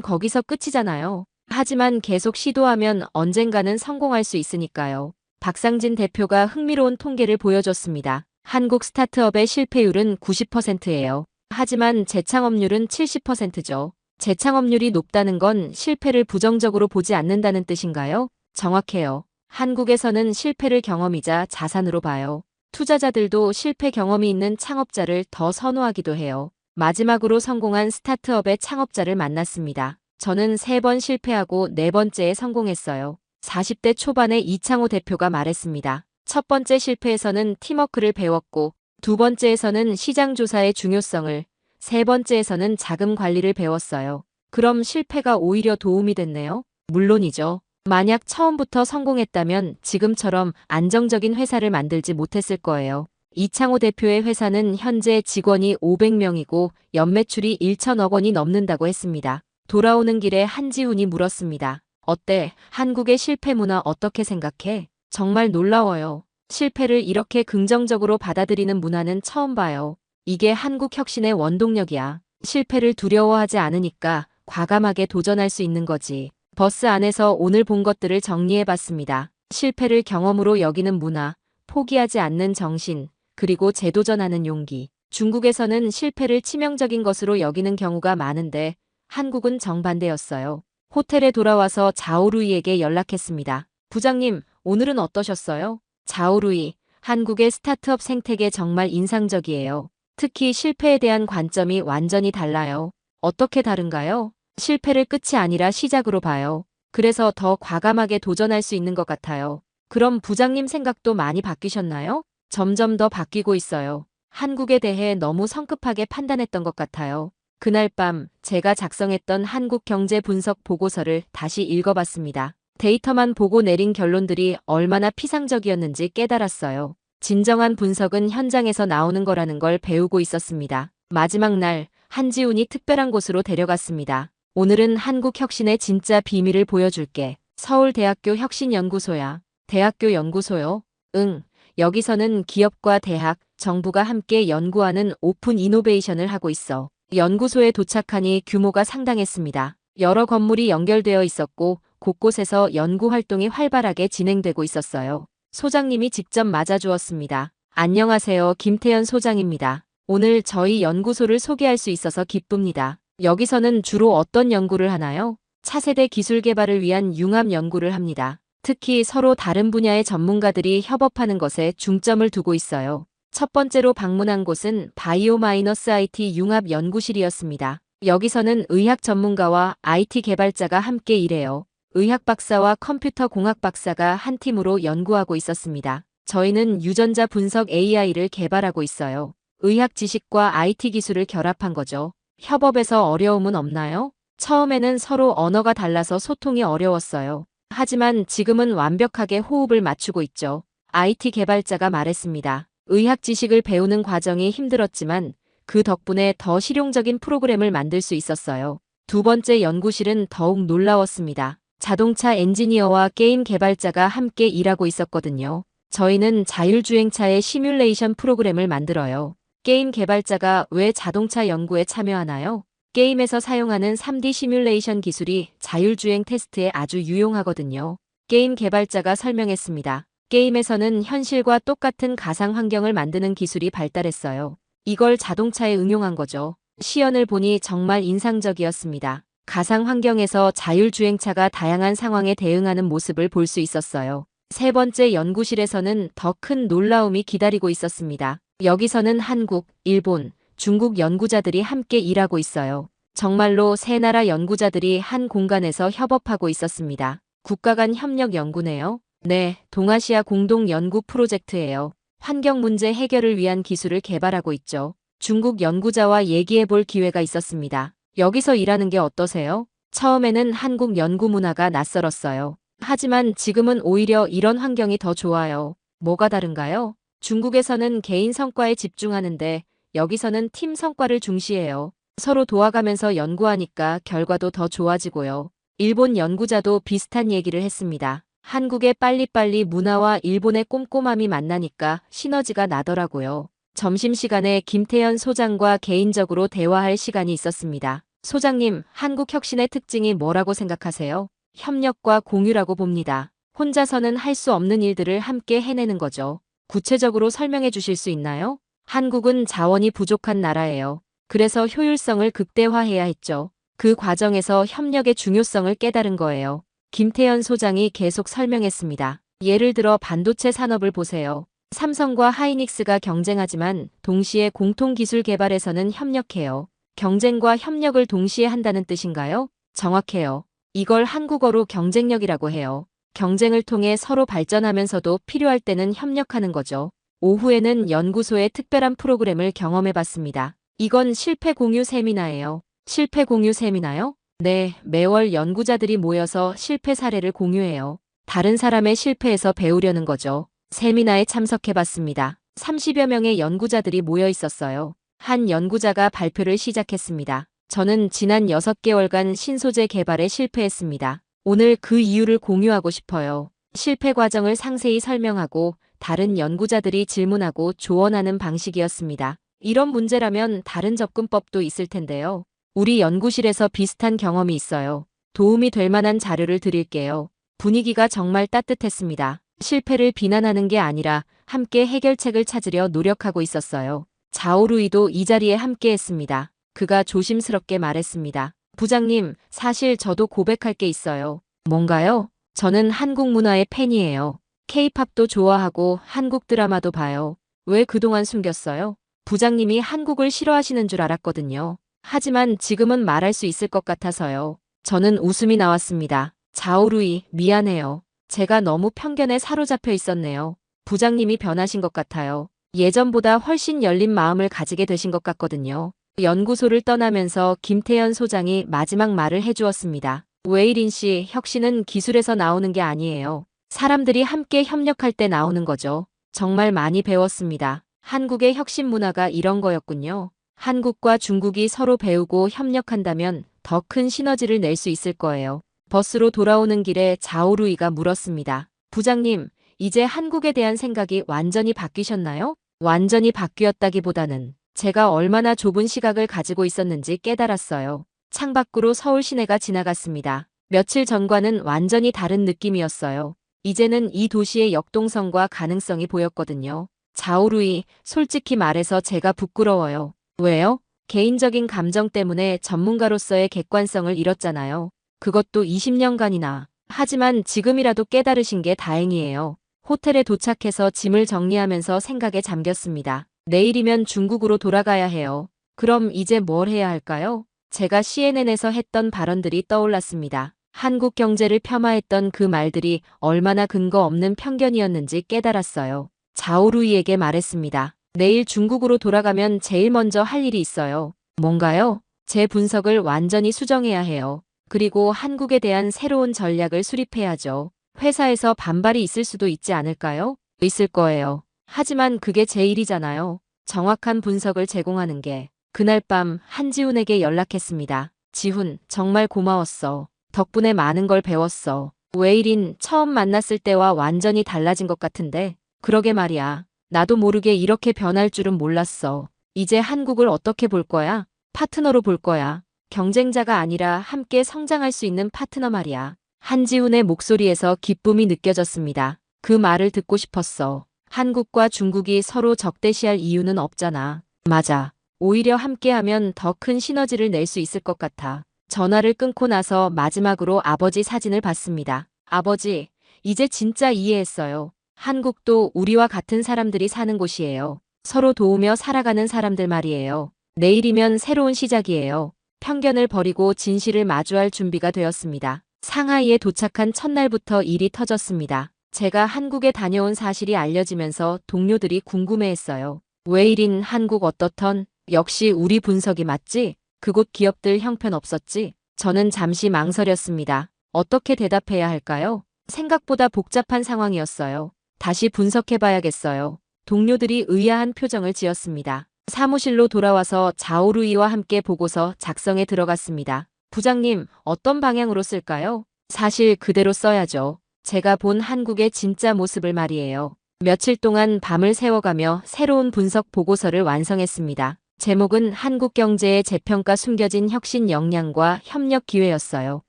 거기서 끝이잖아요. 하지만 계속 시도하면 언젠가는 성공할 수 있으니까요. 박상진 대표가 흥미로운 통계를 보여줬습니다. 한국 스타트업의 실패율은 90%예요. 하지만 재창업률은 70%죠. 재창업률이 높다는 건 실패를 부정적으로 보지 않는다는 뜻인가요? 정확해요. 한국에서는 실패를 경험이자 자산으로 봐요. 투자자들도 실패 경험이 있는 창업자를 더 선호하기도 해요. 마지막으로 성공한 스타트업의 창업자를 만났습니다. 저는 3번 실패하고 4번째에 성공했어요. 40대 초반의 이창호 대표가 말했습니다. 첫 번째 실패에서는 팀워크를 배웠고, 두 번째에서는 시장 조사의 중요성을, 세 번째에서는 자금 관리를 배웠어요. 그럼 실패가 오히려 도움이 됐네요? 물론이죠. 만약 처음부터 성공했다면 지금처럼 안정적인 회사를 만들지 못했을 거예요. 이창호 대표의 회사는 현재 직원이 500명이고 연매출이 1천억 원이 넘는다고 했습니다. 돌아오는 길에 한지훈이 물었습니다. 어때? 한국의 실패 문화 어떻게 생각해? 정말 놀라워요. 실패를 이렇게 긍정적으로 받아들이는 문화는 처음 봐요. 이게 한국 혁신의 원동력이야. 실패를 두려워하지 않으니까 과감하게 도전할 수 있는 거지. 버스 안에서 오늘 본 것들을 정리해봤습니다. 실패를 경험으로 여기는 문화, 포기하지 않는 정신, 그리고 재도전하는 용기. 중국에서는 실패를 치명적인 것으로 여기는 경우가 많은데 한국은 정반대였어요. 호텔에 돌아와서 자오루이에게 연락했습니다. 부장님, 오늘은 어떠셨어요? 자오루이, 한국의 스타트업 생태계 정말 인상적이에요. 특히 실패에 대한 관점이 완전히 달라요. 어떻게 다른가요? 실패를 끝이 아니라 시작으로 봐요. 그래서 더 과감하게 도전할 수 있는 것 같아요. 그럼 부장님 생각도 많이 바뀌셨나요? 점점 더 바뀌고 있어요. 한국에 대해 너무 성급하게 판단했던 것 같아요. 그날 밤 제가 작성했던 한국 경제 분석 보고서를 다시 읽어봤습니다. 데이터만 보고 내린 결론들이 얼마나 피상적이었는지 깨달았어요. 진정한 분석은 현장에서 나오는 거라는 걸 배우고 있었습니다. 마지막 날 한지훈이 특별한 곳으로 데려갔습니다. 오늘은 한국 혁신의 진짜 비밀을 보여줄게. 서울대학교 혁신연구소야. 대학교 연구소요? 응. 여기서는 기업과 대학, 정부가 함께 연구하는 오픈 이노베이션을 하고 있어. 연구소에 도착하니 규모가 상당했습니다. 여러 건물이 연결되어 있었고 곳곳에서 연구 활동이 활발하게 진행되고 있었어요. 소장님이 직접 맞아주었습니다. 안녕하세요. 김태현 소장입니다. 오늘 저희 연구소를 소개할 수 있어서 기쁩니다. 여기서는 주로 어떤 연구를 하나요? 차세대 기술 개발을 위한 융합 연구를 합니다. 특히 서로 다른 분야의 전문가들이 협업하는 것에 중점을 두고 있어요. 첫 번째로 방문한 곳은 바이오-IT 융합 연구실이었습니다. 여기서는 의학 전문가와 IT 개발자가 함께 일해요. 의학 박사와 컴퓨터 공학 박사가 한 팀으로 연구하고 있었습니다. 저희는 유전자 분석 AI를 개발하고 있어요. 의학 지식과 IT 기술을 결합한 거죠. 협업에서 어려움은 없나요? 처음에는 서로 언어가 달라서 소통이 어려웠어요. 하지만 지금은 완벽하게 호흡을 맞추고 있죠. IT 개발자가 말했습니다. 의학 지식을 배우는 과정이 힘들었지만 그 덕분에 더 실용적인 프로그램을 만들 수 있었어요. 두 번째 연구실은 더욱 놀라웠습니다. 자동차 엔지니어와 게임 개발자가 함께 일하고 있었거든요. 저희는 자율주행차의 시뮬레이션 프로그램을 만들어요. 게임 개발자가 왜 자동차 연구에 참여하나요? 게임에서 사용하는 3D 시뮬레이션 기술이 자율주행 테스트에 아주 유용하거든요. 게임 개발자가 설명했습니다. 게임에서는 현실과 똑같은 가상 환경을 만드는 기술이 발달했어요. 이걸 자동차에 응용한 거죠. 시연을 보니 정말 인상적이었습니다. 가상 환경에서 자율주행차가 다양한 상황에 대응하는 모습을 볼 수 있었어요. 세 번째 연구실에서는 더 큰 놀라움이 기다리고 있었습니다. 여기서는 한국, 일본, 중국 연구자들이 함께 일하고 있어요. 정말로 세 나라 연구자들이 한 공간에서 협업하고 있었습니다. 국가 간 협력 연구네요. 네, 동아시아 공동 연구 프로젝트예요. 환경 문제 해결을 위한 기술을 개발하고 있죠. 중국 연구자와 얘기해 볼 기회가 있었습니다. 여기서 일하는 게 어떠세요? 처음에는 한국 연구 문화가 낯설었어요. 하지만 지금은 오히려 이런 환경이 더 좋아요. 뭐가 다른가요? 중국에서는 개인 성과에 집중하는데 여기서는 팀 성과를 중시해요. 서로 도와가면서 연구하니까 결과도 더 좋아지고요. 일본 연구자도 비슷한 얘기를 했습니다. 한국의 빨리빨리 문화와 일본의 꼼꼼함이 만나니까 시너지가 나더라고요. 점심시간에 김태현 소장과 개인적으로 대화할 시간이 있었습니다. 소장님, 한국 혁신의 특징이 뭐라고 생각하세요? 협력과 공유라고 봅니다. 혼자서는 할 수 없는 일들을 함께 해내는 거죠. 구체적으로 설명해 주실 수 있나요? 한국은 자원이 부족한 나라예요. 그래서 효율성을 극대화해야 했죠. 그 과정에서 협력의 중요성을 깨달은 거예요. 김태현 소장이 계속 설명했습니다. 예를 들어 반도체 산업을 보세요. 삼성과 하이닉스가 경쟁하지만 동시에 공통 기술 개발에서는 협력해요. 경쟁과 협력을 동시에 한다는 뜻인가요? 정확해요. 이걸 한국어로 경쟁력이라고 해요. 경쟁을 통해 서로 발전하면서도 필요할 때는 협력하는 거죠. 오후에는 연구소의 특별한 프로그램을 경험해 봤습니다. 이건 실패 공유 세미나예요. 실패 공유 세미나요? 네, 매월 연구자들이 모여서 실패 사례를 공유해요. 다른 사람의 실패에서 배우려는 거죠. 세미나에 참석해 봤습니다. 30여 명의 연구자들이 모여 있었어요. 한 연구자가 발표를 시작했습니다. 저는 지난 6개월간 신소재 개발에 실패했습니다. 오늘 그 이유를 공유하고 싶어요. 실패 과정을 상세히 설명하고 다른 연구자들이 질문하고 조언하는 방식이었습니다. 이런 문제라면 다른 접근법도 있을 텐데요. 우리 연구실에서 비슷한 경험이 있어요. 도움이 될 만한 자료를 드릴게요. 분위기가 정말 따뜻했습니다. 실패를 비난하는 게 아니라 함께 해결책을 찾으려 노력하고 있었어요. 자오루이도 이 자리에 함께 했습니다. 그가 조심스럽게 말했습니다. 부장님, 사실 저도 고백할 게 있어요. 뭔가요? 저는 한국 문화의 팬이에요. K-팝도 좋아하고 한국 드라마도 봐요. 왜 그동안 숨겼어요? 부장님이 한국을 싫어하시는 줄 알았거든요. 하지만 지금은 말할 수 있을 것 같아서요. 저는 웃음이 나왔습니다. 자오루이, 미안해요. 제가 너무 편견에 사로잡혀 있었네요. 부장님이 변하신 것 같아요. 예전보다 훨씬 열린 마음을 가지게 되신 것 같거든요. 연구소를 떠나면서 김태현 소장이 마지막 말을 해주었습니다. 웨이린 씨, 혁신은 기술에서 나오는 게 아니에요. 사람들이 함께 협력할 때 나오는 거죠. 정말 많이 배웠습니다. 한국의 혁신 문화가 이런 거였군요. 한국과 중국이 서로 배우고 협력한다면 더 큰 시너지를 낼 수 있을 거예요. 버스로 돌아오는 길에 자오루이가 물었습니다. 부장님, 이제 한국에 대한 생각이 완전히 바뀌셨나요? 완전히 바뀌었다기보다는 제가 얼마나 좁은 시각을 가지고 있었는지 깨달았어요. 창밖으로 서울 시내가 지나갔습니다. 며칠 전과는 완전히 다른 느낌이었어요. 이제는 이 도시의 역동성과 가능성이 보였거든요. 자오루이, 솔직히 말해서 제가 부끄러워요. 왜요? 개인적인 감정 때문에 전문가로서의 객관성을 잃었잖아요. 그것도 20년간이나. 하지만 지금이라도 깨달으신 게 다행이에요. 호텔에 도착해서 짐을 정리하면서 생각에 잠겼습니다. 내일이면 중국으로 돌아가야 해요. 그럼 이제 뭘 해야 할까요? 제가 CNN에서 했던 발언들이 떠올랐습니다. 한국 경제를 폄하했던 그 말들이 얼마나 근거 없는 편견이었는지 깨달았어요. 자오루이에게 말했습니다. 내일 중국으로 돌아가면 제일 먼저 할 일이 있어요. 뭔가요? 제 분석을 완전히 수정해야 해요. 그리고 한국에 대한 새로운 전략을 수립해야죠. 회사에서 반발이 있을 수도 있지 않을까요? 있을 거예요. 하지만 그게 제 일이잖아요. 정확한 분석을 제공하는 게. 그날 밤 한지훈에게 연락했습니다. 지훈, 정말 고마웠어. 덕분에 많은 걸 배웠어. 웨이린, 처음 만났을 때와 완전히 달라진 것 같은데. 그러게 말이야. 나도 모르게 이렇게 변할 줄은 몰랐어. 이제 한국을 어떻게 볼 거야? 파트너로 볼 거야. 경쟁자가 아니라 함께 성장할 수 있는 파트너 말이야. 한지훈의 목소리에서 기쁨이 느껴졌습니다. 그 말을 듣고 싶었어. 한국과 중국이 서로 적대시할 이유는 없잖아. 맞아. 오히려 함께하면 더 큰 시너지를 낼 수 있을 것 같아. 전화를 끊고 나서 마지막으로 아버지 사진을 봤습니다. 아버지, 이제 진짜 이해했어요. 한국도 우리와 같은 사람들이 사는 곳이에요. 서로 도우며 살아가는 사람들 말이에요. 내일이면 새로운 시작이에요. 편견을 버리고 진실을 마주할 준비가 되었습니다. 상하이에 도착한 첫날부터 일이 터졌습니다. 제가 한국에 다녀온 사실이 알려지면서 동료들이 궁금해했어요. 왜 1인 한국 어떻던? 역시 우리 분석이 맞지? 그곳 기업들 형편 없었지? 저는 잠시 망설였습니다. 어떻게 대답해야 할까요? 생각보다 복잡한 상황이었어요. 다시 분석해봐야겠어요. 동료들이 의아한 표정을 지었습니다. 사무실로 돌아와서 자오루이와 함께 보고서 작성에 들어갔습니다. 부장님, 어떤 방향으로 쓸까요? 사실 그대로 써야죠. 제가 본 한국의 진짜 모습을 말이에요. 며칠 동안 밤을 새워가며 새로운 분석 보고서를 완성했습니다. 제목은 한국 경제의 재평가 숨겨진 혁신 역량과 협력 기회였어요.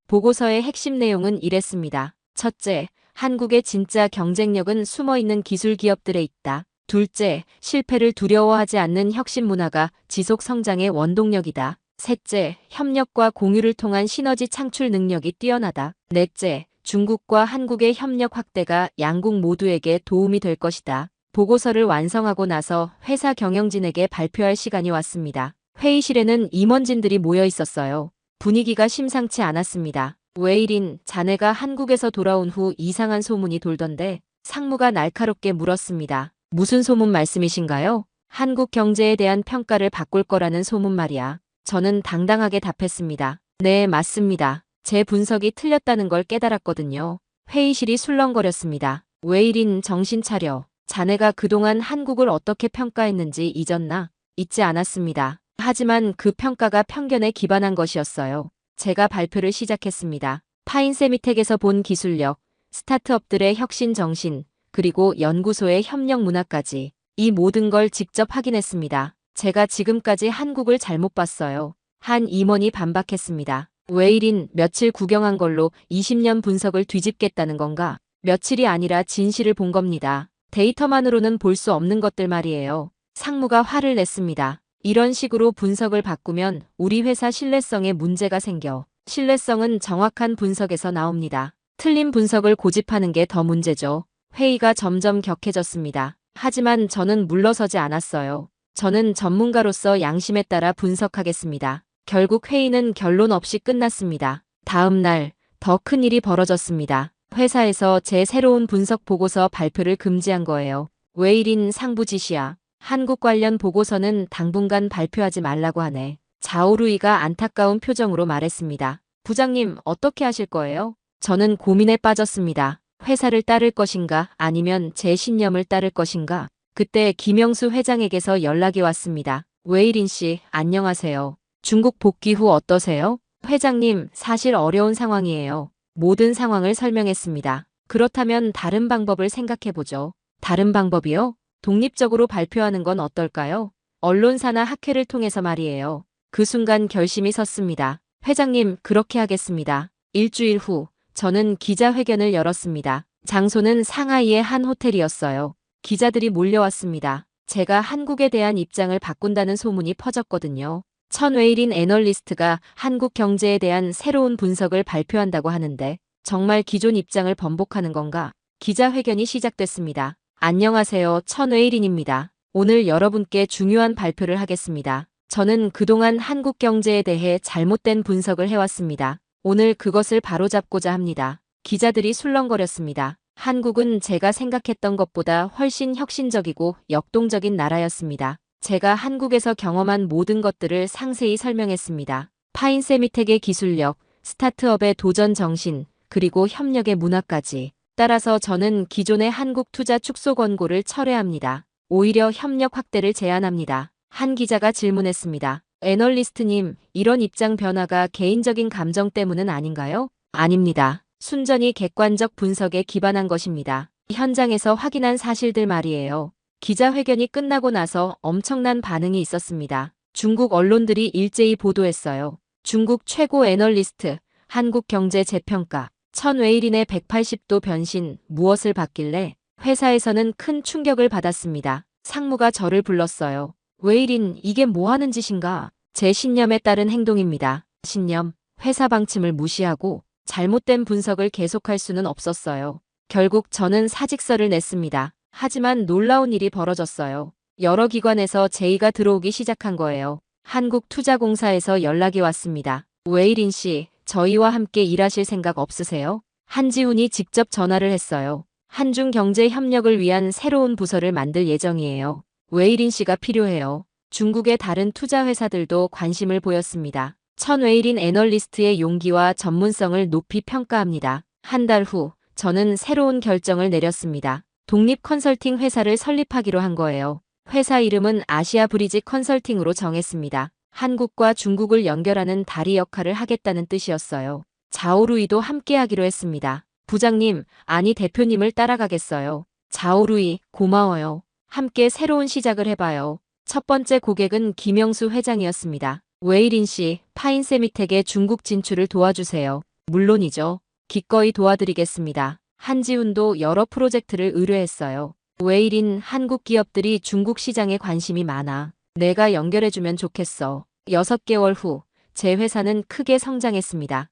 보고서의 핵심 내용은 이랬습니다. 첫째, 한국의 진짜 경쟁력은 숨어있는 기술 기업들에 있다. 둘째, 실패를 두려워하지 않는 혁신 문화가 지속 성장의 원동력이다. 셋째, 협력과 공유를 통한 시너지 창출 능력이 뛰어나다. 넷째, 중국과 한국의 협력 확대가 양국 모두에게 도움이 될 것이다. 보고서를 완성하고 나서 회사 경영진에게 발표할 시간이 왔습니다. 회의실에는 임원진들이 모여 있었어요. 분위기가 심상치 않았습니다. 웨일인, 자네가 한국에서 돌아온 후 이상한 소문이 돌던데 상무가 날카롭게 물었습니다. 무슨 소문 말씀이신가요? 한국 경제에 대한 평가를 바꿀 거라는 소문 말이야. 저는 당당하게 답했습니다. 네, 맞습니다. 제 분석이 틀렸다는 걸 깨달았거든요. 회의실이 술렁거렸습니다. 웨일인, 정신 차려. 자네가 그동안 한국을 어떻게 평가했는지 잊었나? 잊지 않았습니다. 하지만 그 평가가 편견에 기반한 것이었어요. 제가 발표를 시작했습니다. 파인세미텍에서 본 기술력, 스타트업들의 혁신 정신, 그리고 연구소의 협력 문화까지 이 모든 걸 직접 확인했습니다. 제가 지금까지 한국을 잘못 봤어요. 한 임원이 반박했습니다. 웨일인, 며칠 구경한 걸로 20년 분석을 뒤집겠다는 건가? 며칠이 아니라 진실을 본 겁니다. 데이터만으로는 볼 수 없는 것들 말이에요. 상무가 화를 냈습니다. 이런 식으로 분석을 바꾸면 우리 회사 신뢰성에 문제가 생겨. 신뢰성은 정확한 분석에서 나옵니다. 틀린 분석을 고집하는 게 더 문제죠. 회의가 점점 격해졌습니다. 하지만 저는 물러서지 않았어요. 저는 전문가로서 양심에 따라 분석하겠습니다. 결국 회의는 결론 없이 끝났습니다. 다음 날, 더 큰 일이 벌어졌습니다. 회사에서 제 새로운 분석 보고서 발표를 금지한 거예요. 웨일인, 상부 지시야. 한국 관련 보고서는 당분간 발표하지 말라고 하네. 자오루이가 안타까운 표정으로 말했습니다. 부장님, 어떻게 하실 거예요? 저는 고민에 빠졌습니다. 회사를 따를 것인가 아니면 제 신념을 따를 것인가? 그때 김영수 회장에게서 연락이 왔습니다. 웨일인 씨, 안녕하세요. 중국 복귀 후 어떠세요? 회장님, 사실 어려운 상황이에요. 모든 상황을 설명했습니다. 그렇다면 다른 방법을 생각해보죠. 다른 방법이요? 독립적으로 발표하는 건 어떨까요? 언론사나 학회를 통해서 말이에요. 그 순간 결심이 섰습니다. 회장님, 그렇게 하겠습니다. 일주일 후, 저는 기자회견을 열었습니다. 장소는 상하이의 한 호텔이었어요. 기자들이 몰려왔습니다. 제가 한국에 대한 입장을 바꾼다는 소문이 퍼졌거든요. 천웨일인 애널리스트가 한국 경제에 대한 새로운 분석을 발표한다고 하는데 정말 기존 입장을 번복하는 건가? 기자회견이 시작됐습니다. 안녕하세요, 천웨일인입니다. 오늘 여러분께 중요한 발표를 하겠습니다. 저는 그동안 한국 경제에 대해 잘못된 분석을 해왔습니다. 오늘 그것을 바로잡고자 합니다. 기자들이 술렁거렸습니다. 한국은 제가 생각했던 것보다 훨씬 혁신적이고 역동적인 나라였습니다. 제가 한국에서 경험한 모든 것들을 상세히 설명했습니다. 파인세미텍의 기술력, 스타트업의 도전 정신, 그리고 협력의 문화까지. 따라서 저는 기존의 한국 투자 축소 권고를 철회합니다. 오히려 협력 확대를 제안합니다. 한 기자가 질문했습니다. 애널리스트님, 이런 입장 변화가 개인적인 감정 때문은 아닌가요? 아닙니다. 순전히 객관적 분석에 기반한 것입니다. 현장에서 확인한 사실들 말이에요. 기자회견이 끝나고 나서 엄청난 반응이 있었습니다. 중국 언론들이 일제히 보도했어요. 중국 최고 애널리스트, 한국경제재평가, 천웨이린의 180도 변신, 무엇을 봤길래? 회사에서는 큰 충격을 받았습니다. 상무가 저를 불렀어요. 웨이린, 이게 뭐 하는 짓인가? 제 신념에 따른 행동입니다. 신념, 회사 방침을 무시하고 잘못된 분석을 계속할 수는 없었어요. 결국 저는 사직서를 냈습니다. 하지만 놀라운 일이 벌어졌어요. 여러 기관에서 제의가 들어오기 시작한 거예요. 한국투자공사에서 연락이 왔습니다. 웨이린 씨, 저희와 함께 일하실 생각 없으세요? 한지훈이 직접 전화를 했어요. 한중경제협력을 위한 새로운 부서를 만들 예정이에요. 웨이린 씨가 필요해요. 중국의 다른 투자회사들도 관심을 보였습니다. 천웨이린 애널리스트의 용기와 전문성을 높이 평가합니다. 한 달 후, 저는 새로운 결정을 내렸습니다. 독립 컨설팅 회사를 설립하기로 한 거예요. 회사 이름은 아시아 브리지 컨설팅으로 정했습니다. 한국과 중국을 연결하는 다리 역할을 하겠다는 뜻이었어요. 자오루이도 함께하기로 했습니다. 부장님, 아니 대표님을 따라가겠어요. 자오루이, 고마워요. 함께 새로운 시작을 해봐요. 첫 번째 고객은 김영수 회장이었습니다. 웨이린 씨, 파인세미텍의 중국 진출을 도와주세요. 물론이죠. 기꺼이 도와드리겠습니다. 한지훈도 여러 프로젝트를 의뢰했어요. 웨이린, 한국 기업들이 중국 시장에 관심이 많아. 내가 연결해주면 좋겠어. 6개월 후, 제 회사는 크게 성장했습니다.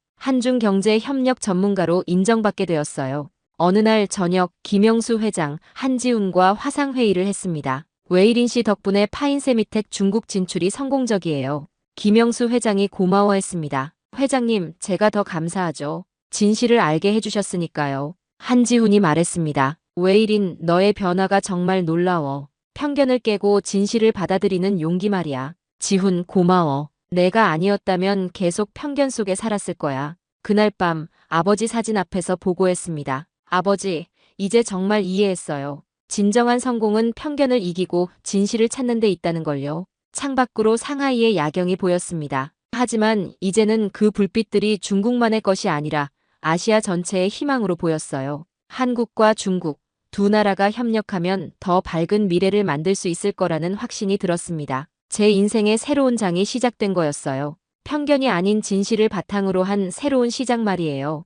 한중경제협력 전문가로 인정받게 되었어요. 어느 날 저녁, 김영수 회장, 한지훈과 화상회의를 했습니다. 웨이린 씨 덕분에 파인세미텍 중국 진출이 성공적이에요. 김영수 회장이 고마워했습니다. 회장님, 제가 더 감사하죠. 진실을 알게 해주셨으니까요. 한지훈이 말했습니다. 웨이린, 너의 변화가 정말 놀라워. 편견을 깨고 진실을 받아들이는 용기 말이야. 지훈, 고마워. 내가 아니었다면 계속 편견 속에 살았을 거야. 그날 밤 아버지 사진 앞에서 보고했습니다. 아버지, 이제 정말 이해했어요. 진정한 성공은 편견을 이기고 진실을 찾는 데 있다는 걸요. 창밖으로 상하이의 야경이 보였습니다. 하지만 이제는 그 불빛들이 중국만의 것이 아니라 아시아 전체의 희망으로 보였어요. 한국과 중국, 두 나라가 협력하면 더 밝은 미래를 만들 수 있을 거라는 확신이 들었습니다. 제 인생의 새로운 장이 시작된 거였어요. 편견이 아닌 진실을 바탕으로 한 새로운 시작 말이에요.